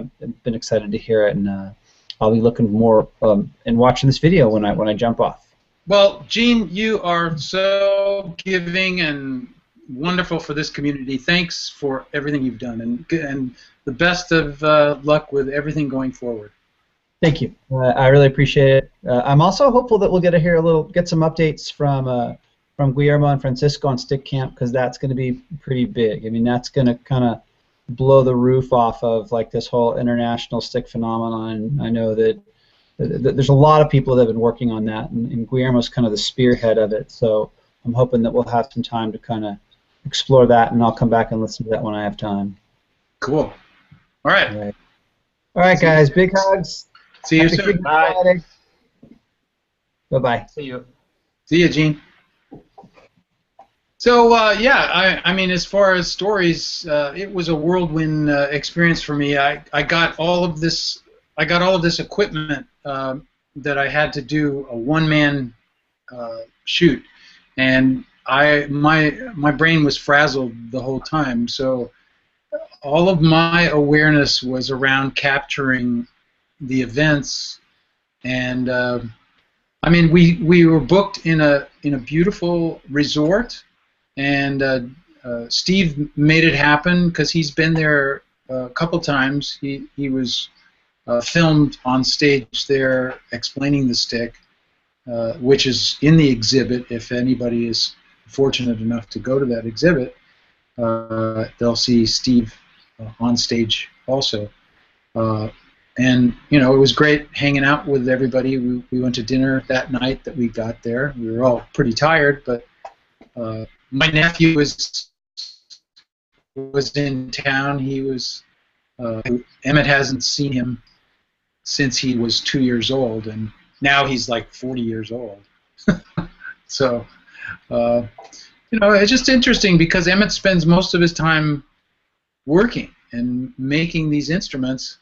been excited to hear it, and I'll be looking more and watching this video when I jump off. Well, Gene, you are so giving and wonderful for this community. Thanks for everything you've done, and the best of luck with everything going forward. Thank you. I really appreciate it. I'm also hopeful that we'll get some updates from Guillermo and Francisco on Stick Camp, because that's going to be pretty big. I mean, that's going to kind of blow the roof off of like this whole international stick phenomenon. I know that there's a lot of people that have been working on that, and Guillermo's kind of the spearhead of it. So I'm hoping that we'll have some time to kind of explore that, and I'll come back and listen to that when I have time. Cool. All right. All right, guys. Big hugs. See you soon. Bye. Bye-bye. See you. See you, Gene. So yeah, I mean, as far as stories, it was a whirlwind experience for me. I got all of this equipment that I had to do a one-man shoot, and my brain was frazzled the whole time. So all of my awareness was around capturing the events, and I mean, we were booked in a beautiful resort. And Steve made it happen because he's been there a couple times. He was filmed on stage there explaining the stick. which is in the exhibit. If anybody is fortunate enough to go to that exhibit, they'll see Steve on stage also. And it was great hanging out with everybody. We went to dinner that night that we got there. We were all pretty tired, but my nephew was in town. He was Emmett hasn't seen him since he was 2 years old, and now he's like 40 years old. So, it's just interesting because Emmett spends most of his time working and making these instruments,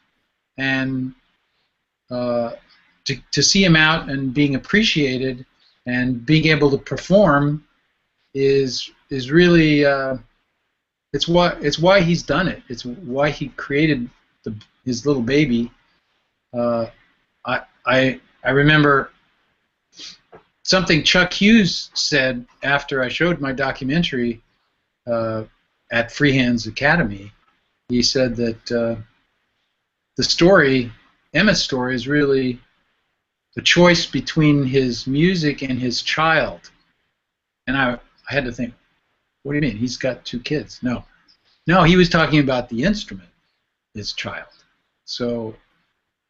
and to see him out and being appreciated and being able to perform is really it's why he's done it. It's why he created his little baby. I remember something Chuck Hughes said after I showed my documentary at Freehands Academy. He said that the story, Emmett's story, is really the choice between his music and his child. And I had to think, what do you mean? He's got 2 kids. No, he was talking about the instrument, his child. So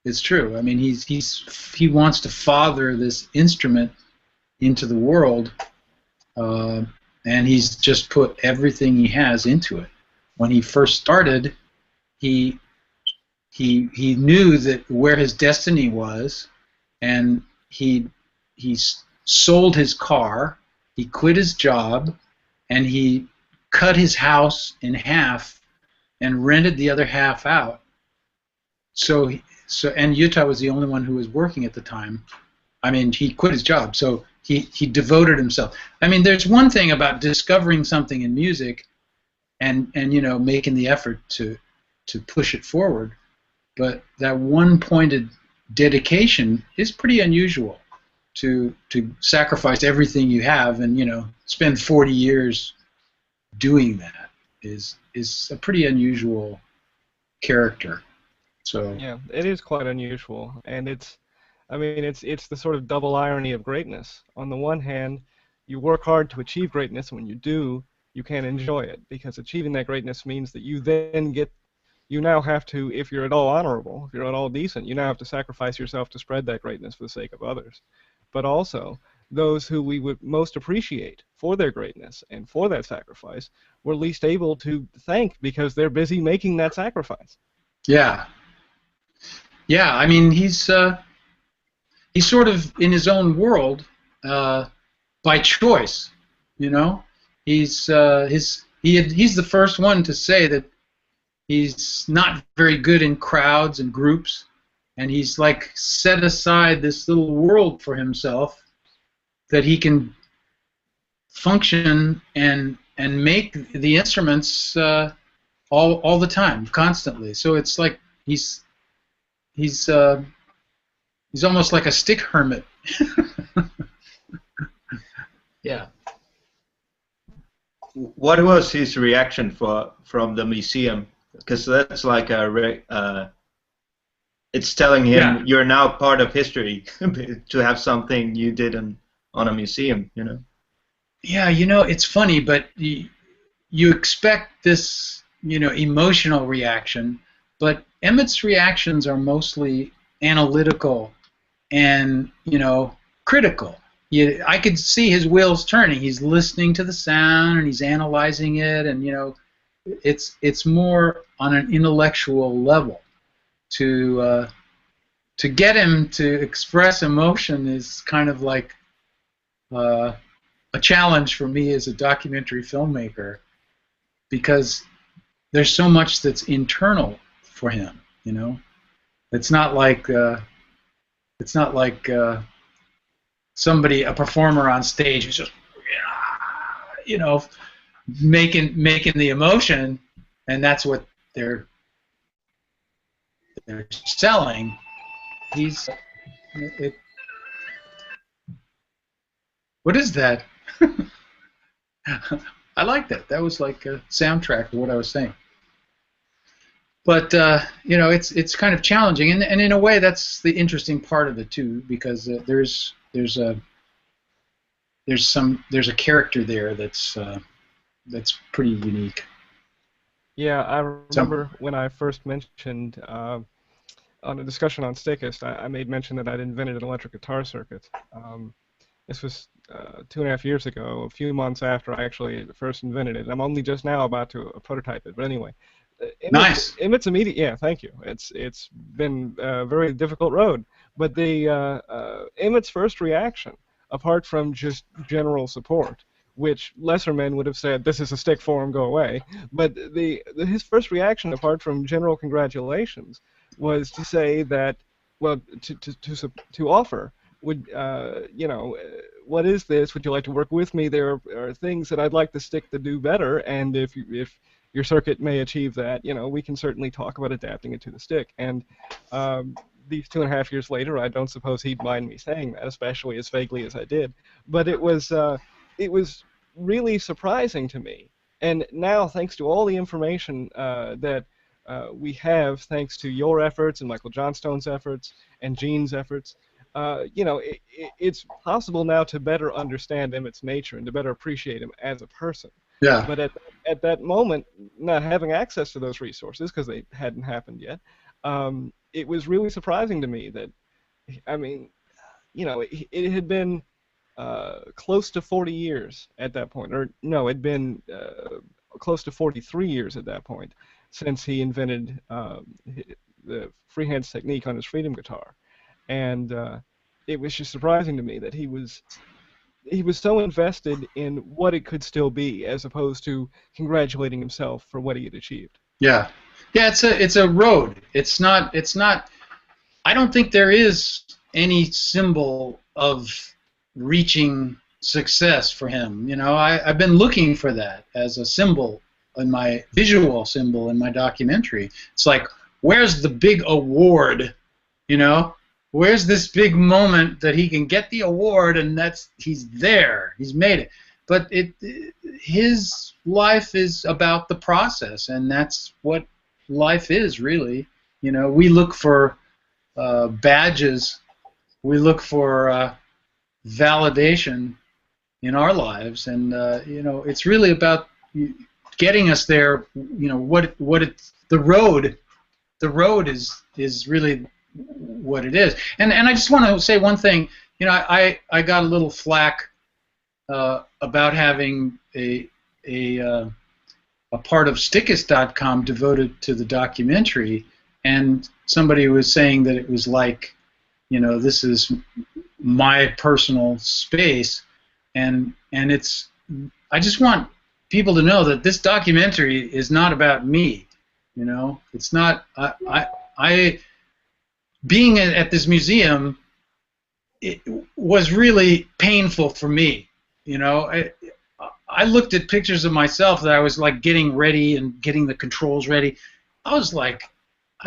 it's true. I mean, he wants to father this instrument into the world, and he's just put everything he has into it. When he first started, he knew that where his destiny was, and he sold his car, he quit his job, and he cut his house in half and rented the other half out. And Utah was the only one who was working at the time. I mean, he quit his job, so he devoted himself. I mean, there's one thing about discovering something in music and making the effort to push it forward, but that one-pointed dedication is pretty unusual. To sacrifice everything you have and spend 40 years doing that is a pretty unusual character. So yeah, it is quite unusual, and it's the sort of double irony of greatness. On the one hand, you work hard to achieve greatness, and when you do, you can't enjoy it, because achieving that greatness means that you now have to, if you're at all honorable, if you're at all decent, you now have to sacrifice yourself to spread that greatness for the sake of others. But also, those who we would most appreciate for their greatness and for that sacrifice, we're least able to thank because they're busy making that sacrifice. Yeah. I mean, he's sort of in his own world by choice. He's the first one to say that he's not very good in crowds and groups, and he's like set aside this little world for himself that he can function and make the instruments all the time, constantly. So it's like he's almost like a stick hermit. Yeah. What was his reaction from the museum? Because that's like it's telling him you're now part of history to have something you did on a museum, Yeah, it's funny, but you expect this, emotional reaction, but Emmett's reactions are mostly analytical and, critical. I could see his wheels turning. He's listening to the sound and he's analyzing it, and it's more on an intellectual level. To get him to express emotion is kind of like a challenge for me as a documentary filmmaker, because there's so much that's internal for him. It's not like somebody, a performer on stage who's just making the emotion, and that's what they're selling. What is that? I like that. That was like a soundtrack of what I was saying. But it's kind of challenging, and in a way that's the interesting part of it too, because there's there's a character there that's pretty unique. Yeah, I So, remember when I first mentioned on a discussion on Stickist, I made mention that I'd invented an electric guitar circuit. This was 2.5 years ago, a few months after I actually first invented it. I'm only just now about to prototype it, but anyway. nice. Emmett's immediate, yeah, thank you. It's been a very difficult road, but the Emmett's first reaction, apart from just general support, which lesser men would have said, "This is a stick for him, go away," but his first reaction, apart from general congratulations, was to say that, well, to offer, would what is this? Would you like to work with me? There are things that I'd like the stick to do better, and if your circuit may achieve that, we can certainly talk about adapting it to the stick. And these 2.5 years later, I don't suppose he'd mind me saying that, especially as vaguely as I did. But it was really surprising to me. And now, thanks to all the information that we have, thanks to your efforts and Michael Johnstone's efforts and Gene's efforts, it's possible now to better understand Emmett's nature and to better appreciate him as a person. Yeah. But at that moment, not having access to those resources because they hadn't happened yet, it was really surprising to me that, I mean, it had been close to 40 years at that point, or no, it'd been close to 43 years at that point since he invented the freehand technique on his Freedom guitar, and it was just surprising to me that he was so invested in what it could still be, as opposed to congratulating himself for what he had achieved. Yeah, it's a road. It's not. I don't think there is any symbol of reaching success for him. I've been looking for that as a symbol, in my visual symbol in my documentary. It's like, where's the big award? Where's this big moment that he can get the award, and he's there, he's made it. But his life is about the process, and that's what life is, really. We look for badges, we look for validation in our lives, and it's really about getting us there. The road is really what it is. And I just want to say one thing. I got a little flack about having a part of Stickist.com devoted to the documentary, and somebody was saying that it was like, this is my personal space, and it's. I just want people to know that this documentary is not about me. It's not. I being at this museum, it was really painful for me. I looked at pictures of myself that I was like getting ready and getting the controls ready. I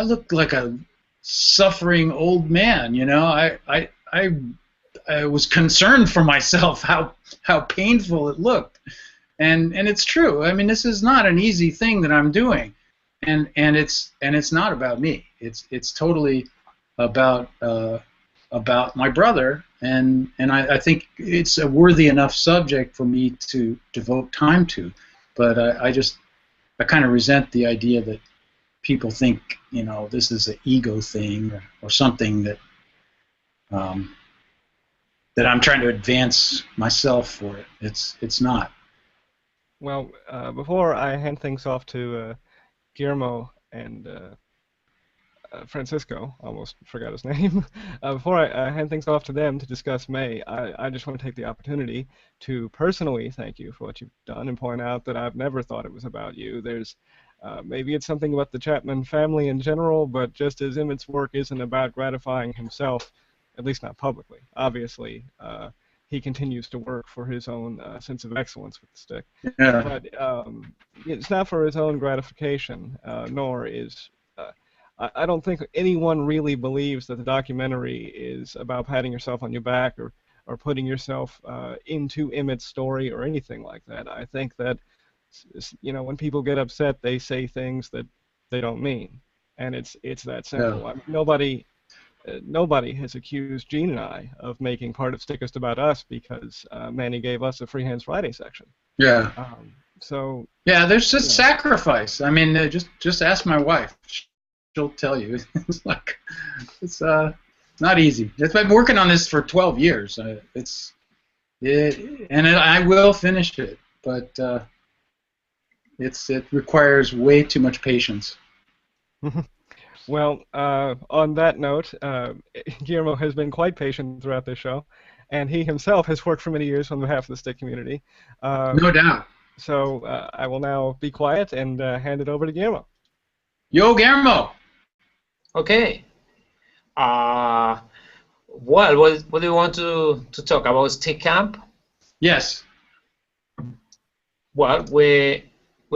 looked like a suffering old man. I was concerned for myself how painful it looked, and it's true. I mean, this is not an easy thing that I'm doing, and it's not about me. It's totally about my brother, and I think it's a worthy enough subject for me to devote time to. But I kind of resent the idea that people think this is an ego thing or something that that I'm trying to advance myself for it. It's not. Well, before I hand things off to Guillermo and Francisco, almost forgot his name. Before I hand things off to them to discuss May, I just want to take the opportunity to personally thank you for what you've done and point out that I've never thought it was about you. There's maybe it's something about the Chapman family in general, but just as Emmett's work isn't about gratifying himself, at least not publicly. Obviously, he continues to work for his own sense of excellence with the stick. Yeah. But it's not for his own gratification, nor is... I don't think anyone really believes that the documentary is about patting yourself on your back or putting yourself into Emmett's story or anything like that. I think that, when people get upset, they say things that they don't mean, and it's that simple. Yeah. I mean, nobody nobody has accused Gene and I of making part of Stickist About Us because Manny gave us a Free Hands Friday section. Yeah. So yeah, there's just sacrifice. I mean, just ask my wife. She'll tell you. It's like it's not easy. I've been working on this for 12 years. I will finish it, but it requires way too much patience. Well, on that note, Guillermo has been quite patient throughout this show, and he himself has worked for many years on behalf of the Stick community. No doubt. So I will now be quiet and hand it over to Guillermo. Yo, Guillermo. Okay. Well, what do you want to talk about? Stick Camp? Yes. Well, we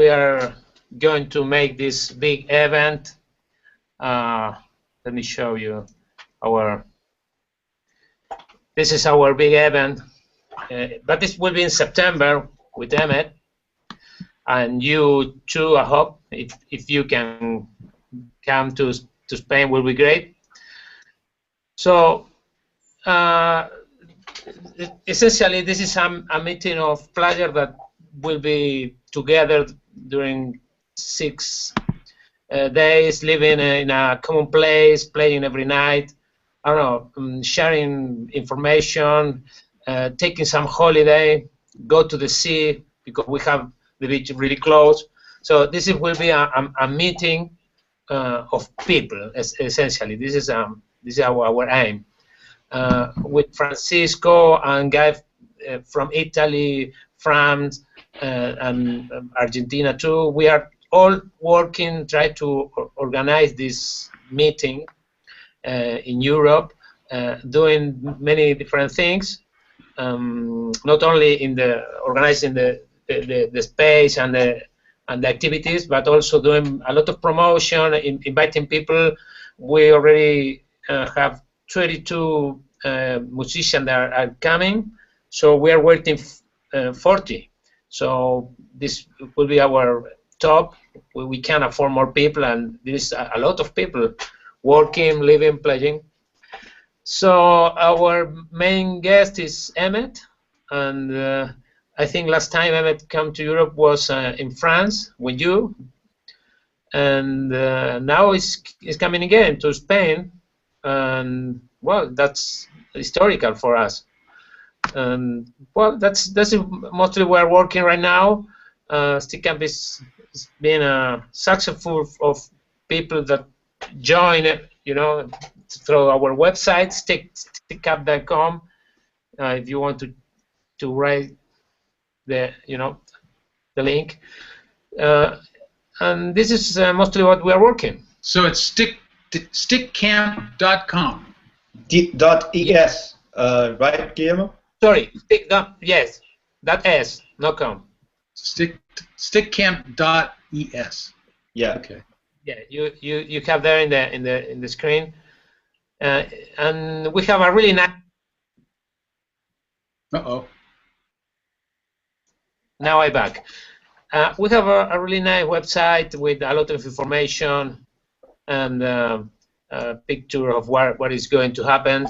are going to make this big event. Let me show you this is our big event, but this will be in September with Emmett, and you too, I hope, if you can come to Spain, will be great. So essentially this is a meeting of players that will be together during 6 days, living in a common place, playing every night, I don't know, sharing information, taking some holiday, go to the sea because we have the beach really close. So this will be a meeting of people, essentially. This is our aim. With Francisco and guys from Italy, France, and Argentina too, we are all working, try to organize this meeting in Europe, doing many different things, not only in organizing the space and the activities, but also doing a lot of promotion, inviting people. We already have 22 musicians that are coming, so we are waiting 40. So this will be our top. We can afford more people, and there is a lot of people working, living, playing. So our main guest is Emmett, and I think last time Emmett came to Europe was in France with you, and now he's coming again to Spain, and well, that's historical for us. And well, that's mostly we're working right now. Stick Camp is being successful of people that join it, through our website, stickcamp.com. If you want to write the link, and this is mostly what we are working. So it's stickcamp.com. .es, right, Guillermo? Sorry, yes, .s, not .com. Stickcamp.es. Yeah. Okay. Yeah, you have there in the screen, and we have a really nice. Now I'm back. We have a really nice website with a lot of information and a picture of what is going to happen,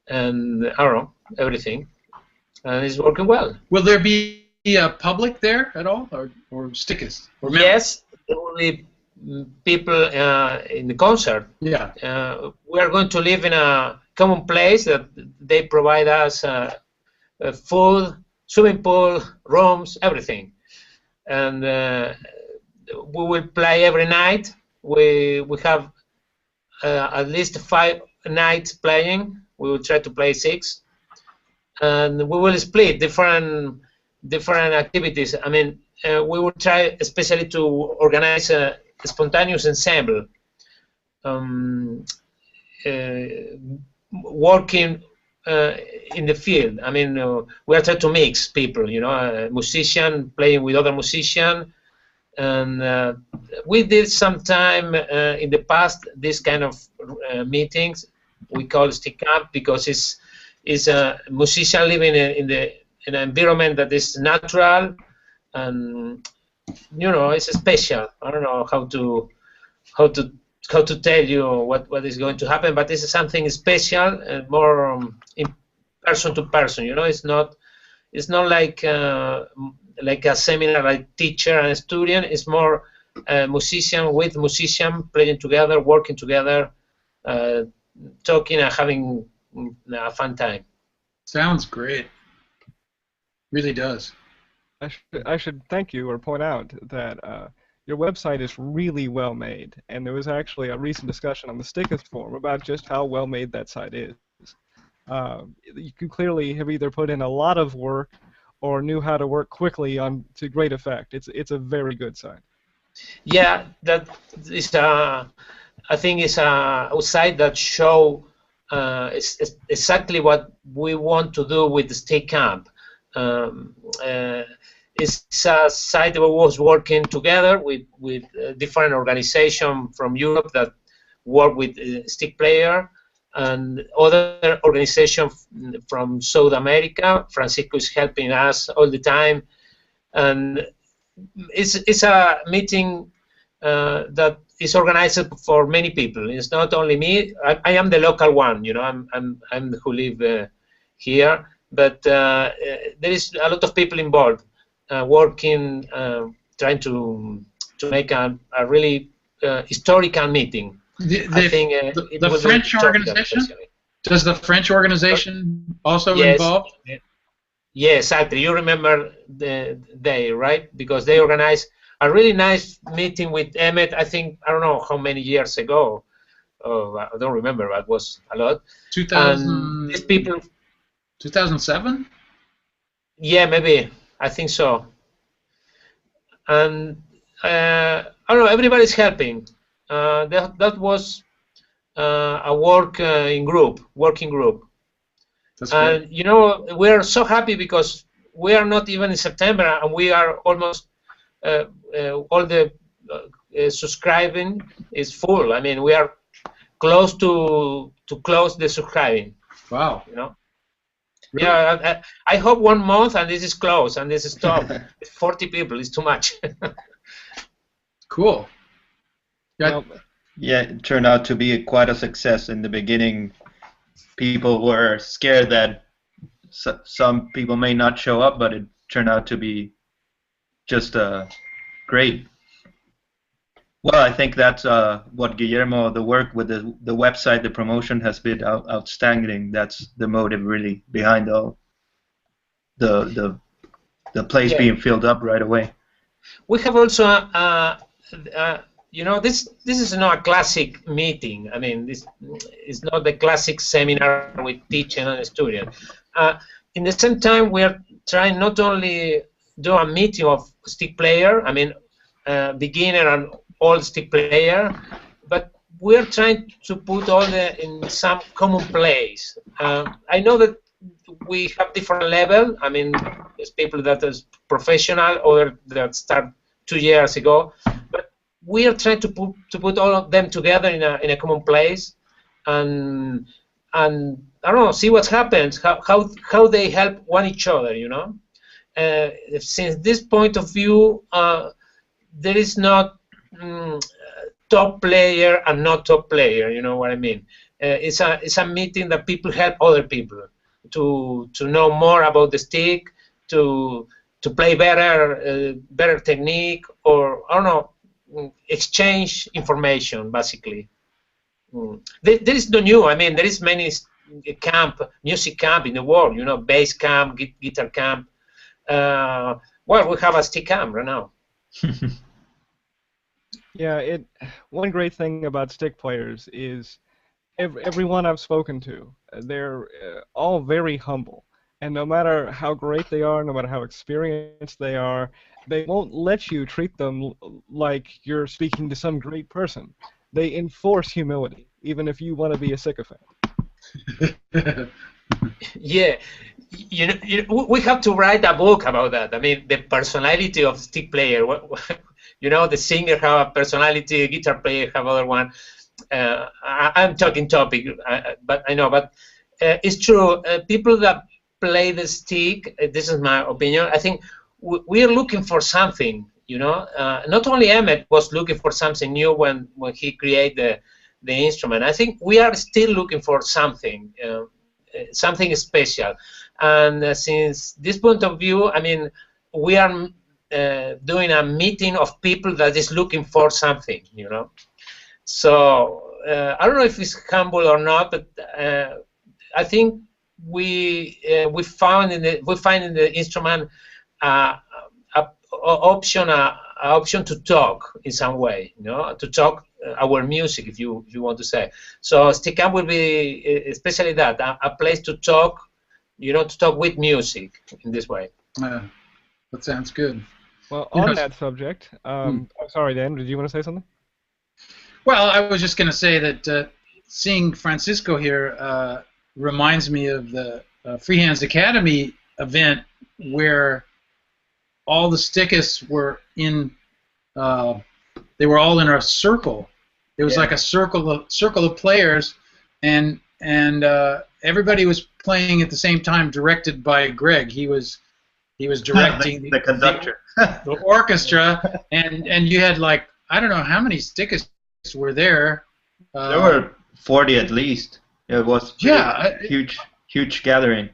and I don't know, everything, and it's working well. Will there be a public there at all, or Stickist? Yes, there will be people in the concert. Yeah. We are going to live in a common place that they provide us food, swimming pool, rooms, everything, and we will play every night. We have at least 5 nights playing. We will try to play 6, and we will split different activities. I mean, we will try especially to organize a spontaneous ensemble, working in the field. I mean, we are trying to mix people, a musician playing with other musician, and we did sometime in the past this kind of meetings. We call Stick Camp because it's a musician living in an environment that is natural, and it's special. I don't know how how to tell you what is going to happen, but this is something special and more in person to person. You know, it's not like like a seminar, like teacher and student. It's more musician with musician playing together, working together, talking and having a fun time. Sounds great. Really does. I should thank you or point out that your website is really well made, and there was actually a recent discussion on the Stickers forum about just how well made that site is. You clearly have either put in a lot of work or knew how to work quickly to great effect. It's a very good site. Yeah, that is I think it's a site that show exactly what we want to do with the Stick Camp. It's a site that was working together with different organizations from Europe that work with stick player and other organizations from South America. Francisco is helping us all the time, and it's a meeting that is organized for many people. It's not only me. I am the local one. You know, I'm who live here, but there is a lot of people involved. Working, trying to make a really historical meeting. I think the French organization. Does the French organization also involve? Yeah, exactly. You remember they, right? Because they organized a really nice meeting with Emmett. I don't know how many years ago. Oh, I don't remember. But it was a lot. 2000. These people. 2007. Yeah, maybe. I think so. And I don't know, everybody's helping. That was a working group. That's and great. You know, we're so happy because we are not even in September, and we are almost all the subscribing is full. I mean, we are close to close the subscribing. Wow. You know. Really? Yeah, I hope 1 month and this is closed and this is stopped. 40 people is too much. Cool. Yeah, it turned out to be quite a success. In the beginning, people were scared that some people may not show up, but it turned out to be just great. Well, I think that's what Guillermo, the work with the website, the promotion has been outstanding. That's the motive really behind all the place being filled up right away. We have also, you know, this is not a classic meeting. I mean, this is not the classic seminar with teacher and student. In the same time, we are trying not only do a meeting of stick player, I mean, beginner and old stick player, but we're trying to put all in some common place. I know that we have different level. I mean, there's people that is professional, or that start 2 years ago, but we are trying to put all of them together in a common place, and I don't know, see what happens, how they help each other, you know. Since this point of view, there is not top player and not top player. You know what I mean? It's a meeting that people help other people to know more about the stick, to play better technique, or I don't know, exchange information basically. There is no new. I mean, there is many music camp in the world. You know, bass camp, guitar camp. Well, we have a stick camp right now. Yeah, one great thing about stick players is everyone I've spoken to, they're all very humble. And no matter how great they are, no matter how experienced they are, they won't let you treat them like you're speaking to some great person. They enforce humility, even if you want to be a sycophant. Yeah, you know, we have to write a book about that. I mean, the personality of stick player. You know, the singer have a personality, guitar player have other one. I'm talking topic, but I know, but it's true. People that play the stick, this is my opinion, I think we are looking for something. You know, not only Emmett was looking for something new when he created the instrument. I think we are still looking for something, something special. And since this point of view, I mean, we are doing a meeting of people that is looking for something, you know. So I don't know if it's humble or not, but I think we find in the instrument option to talk in some way, you know, to talk our music, if you want to say. So Stick Camp will be especially that, a place to talk, you know, to talk with music in this way. That sounds good. Well, on that subject, sorry, Dan, did you want to say something? Well, I was just going to say that seeing Francisco here reminds me of the Freehands Academy event where all the stickists were in. They were all in a circle. It was like a circle of players, and everybody was playing at the same time, directed by Greg. He was directing the conductor, the orchestra, and you had like, I don't know how many stickists were there. There were 40 at least. It was a huge gathering.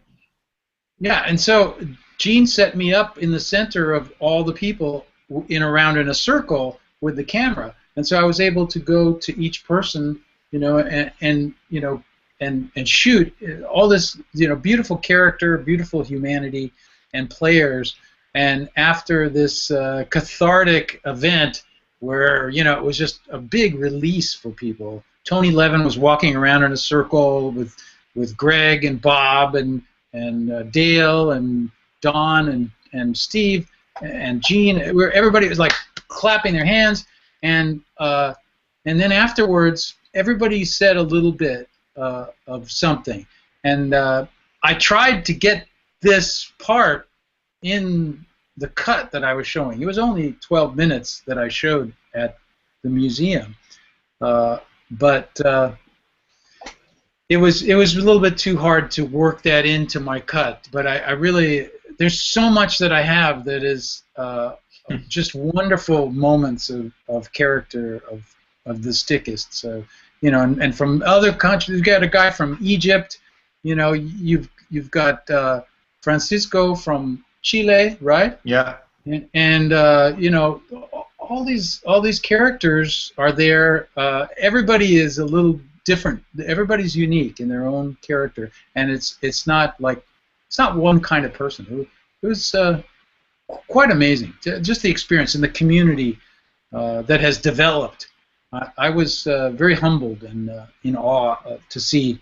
Yeah, and so Gene set me up in the center of all the people around in a circle with the camera, and so I was able to go to each person, you know, and you know, and shoot all this, you know, beautiful character, beautiful humanity, and players. And after this cathartic event, where, you know, it was just a big release for people, Tony Levin was walking around in a circle with Greg and Bob and Dale and Don and Steve and Gene, where everybody was like clapping their hands, and then afterwards everybody said a little bit of something, and I tried to get this part in the cut that I was showing. It was only 12 minutes that I showed at the museum, but it was a little bit too hard to work that into my cut. But I really, there's so much that I have that is just wonderful moments of character of the stickists. So, you know, and from other countries, you've got a guy from Egypt. You know, you've got Francisco from Chile, right? Yeah. And you know, all these characters are there. Everybody is a little different. Everybody's unique in their own character, and it's not one kind of person. It was quite amazing, just the experience and the community that has developed. I was very humbled and in awe to see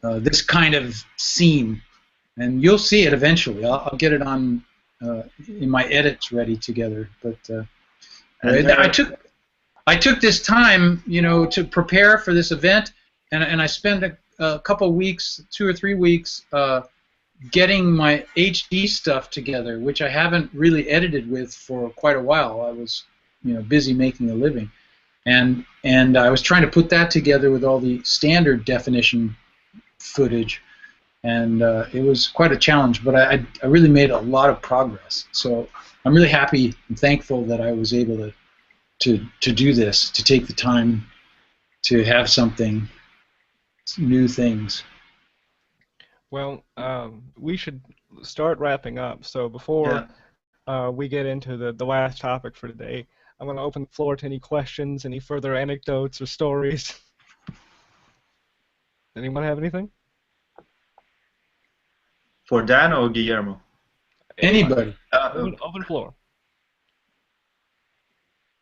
this kind of scene, and you'll see it eventually. I'll get it on in my edits ready together. But I took this time, you know, to prepare for this event, and I spent a couple weeks, 2 or 3 weeks, getting my HD stuff together, which I haven't really edited with for quite a while. I was, you know, busy making a living, and I was trying to put that together with all the standard definition footage, and it was quite a challenge, but I really made a lot of progress. So I'm really happy and thankful that I was able to do this, to take the time to have something, new things. Well, we should start wrapping up. So before we get into the last topic for today, I'm going to open the floor to any questions, any further anecdotes or stories. Anyone have anything? For Dan or Guillermo? Anybody. Open floor.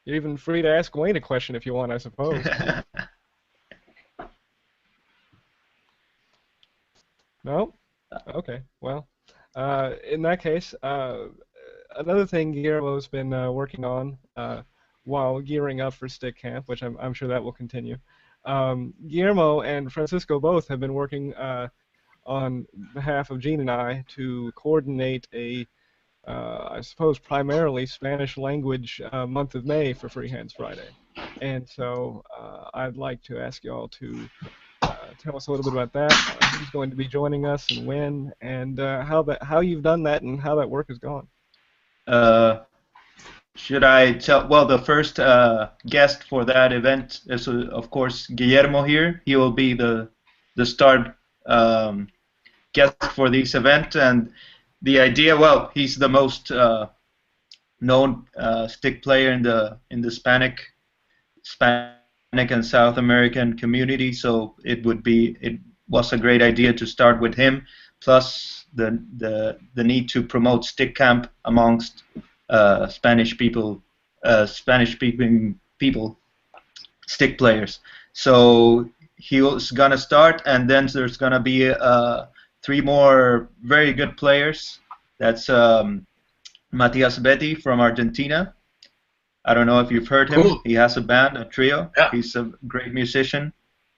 You're even free to ask Wayne a question if you want, I suppose. No? Okay, well, in that case, another thing Guillermo's been working on while gearing up for Stick Camp, which I'm sure that will continue. Guillermo and Francisco both have been working on behalf of Gene and I to coordinate a, I suppose, primarily Spanish language month of May for Freehands Friday. And so I'd like to ask you all to tell us a little bit about that, who's going to be joining us and when, and how you've done that and how that work has gone. should I tell? Well, the first guest for that event is, of course, Guillermo here. He will be the start guest for this event, and the idea. Well, he's the most known stick player in the Hispanic and South American community, so it was a great idea to start with him. Plus the need to promote stick camp amongst Spanish-speaking people, stick players. So he was gonna start, and then there's gonna be 3 more very good players. That's Matias Betty from Argentina. I don't know if you've heard him. Cool. He has a band, a trio. Yeah. He's a great musician.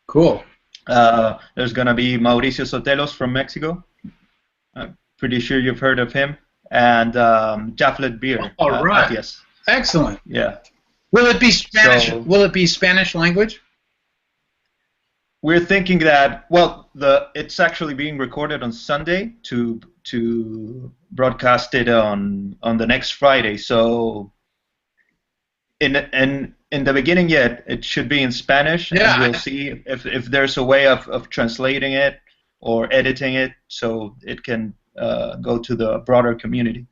Cool. There's going to be Mauricio Sotelos from Mexico. I'm pretty sure you've heard of him. And Jaflet Beer. All right. Yes. Excellent. Yeah. Will it be Spanish? So- Will it be Spanish language? We're thinking that, well, it's actually being recorded on Sunday to broadcast it on the next Friday. So in the beginning, it should be in Spanish, Yeah. and we'll see if there's a way of translating it or editing it so it can go to the broader community.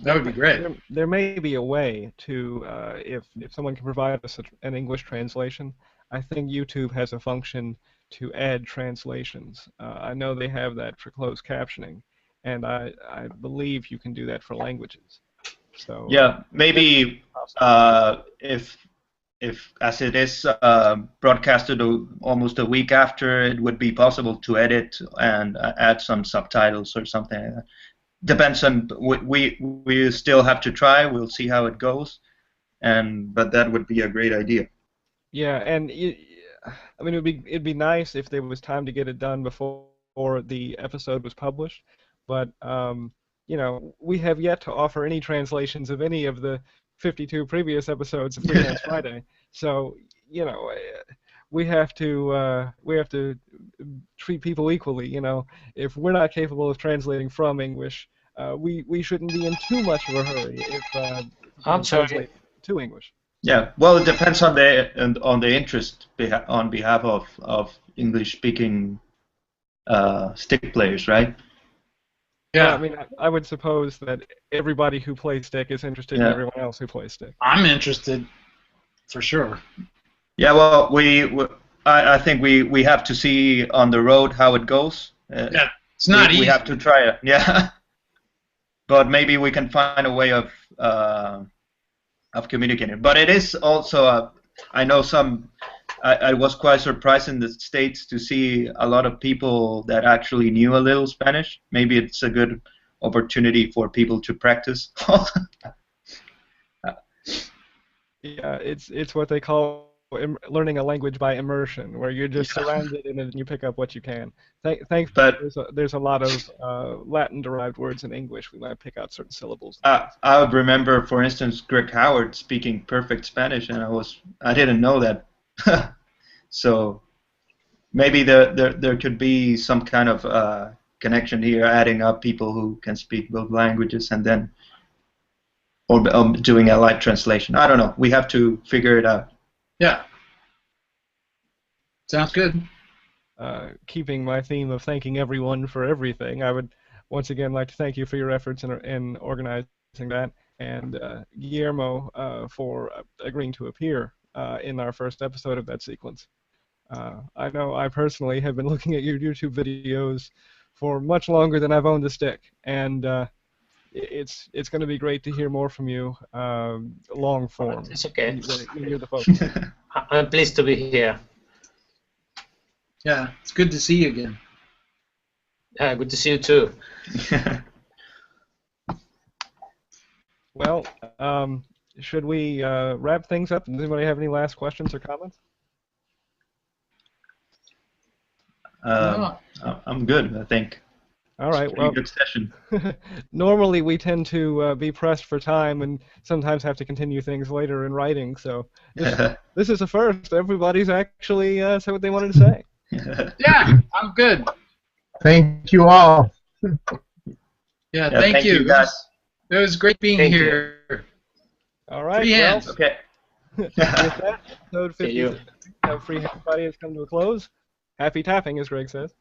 That would be great. There may be a way to, if someone can provide us an English translation, I think YouTube has a function to add translations. I know they have that for closed captioning, and I believe you can do that for languages. So Yeah, maybe if as it is broadcasted almost a week after, it would be possible to edit and add some subtitles or something like that. Depends on we still have to try. We'll see how it goes, but that would be a great idea. yeah, and I mean it'd be nice if there was time to get it done before the episode was published, but you know, we have yet to offer any translations of any of the 52 previous episodes of Freelance Friday. So, you know, we have to treat people equally. You know, if we're not capable of translating from English, we shouldn't be in too much of a hurry if I'm sorry. translate to English. Yeah, well, it depends on the interest on behalf of English-speaking stick players, right? Yeah. I mean, I would suppose that everybody who plays stick is interested in Yeah. everyone else who plays stick. I'm interested, for sure. Yeah, well, I think we have to see on the road how it goes. Yeah, it's not easy. We have to try it, yeah. But maybe we can find a way of communicating. But it is also, I know I was quite surprised in the States to see a lot of people that actually knew a little Spanish. Maybe it's a good opportunity for people to practice. Yeah, it's what they call learning a language by immersion, where you're just surrounded in it and you pick up what you can. Thankfully, But there's a lot of Latin-derived words in English. We might pick out certain syllables. I would remember, for instance, Greg Howard speaking perfect Spanish, and I didn't know that. So maybe there could be some kind of connection here, adding up people who can speak both languages and then or doing a live translation. I don't know. We have to figure it out. Yeah. Sounds good. Keeping my theme of thanking everyone for everything, I would once again like to thank you for your efforts in organizing that, and Guillermo for agreeing to appear in our first episode of that sequence. I know I personally have been looking at your YouTube videos for much longer than I've owned a stick, and it's going to be great to hear more from you, long form. It's okay. You're the focus. I'm pleased to be here. Yeah, it's good to see you again. Good to see you too. Well, should we wrap things up? Does anybody have any last questions or comments? I'm good, I think. All right. Pretty good session. Normally we tend to be pressed for time and sometimes have to continue things later in writing. So this is a first. Everybody's actually said what they wanted to say. Yeah, I'm good. Thank you all. Yeah, thank you. guys. It was great being Thank here. All right. Free hands. Okay. With that, episode See you. 53 of Free Hands Friday has come to a close. Happy tapping, as Greg says.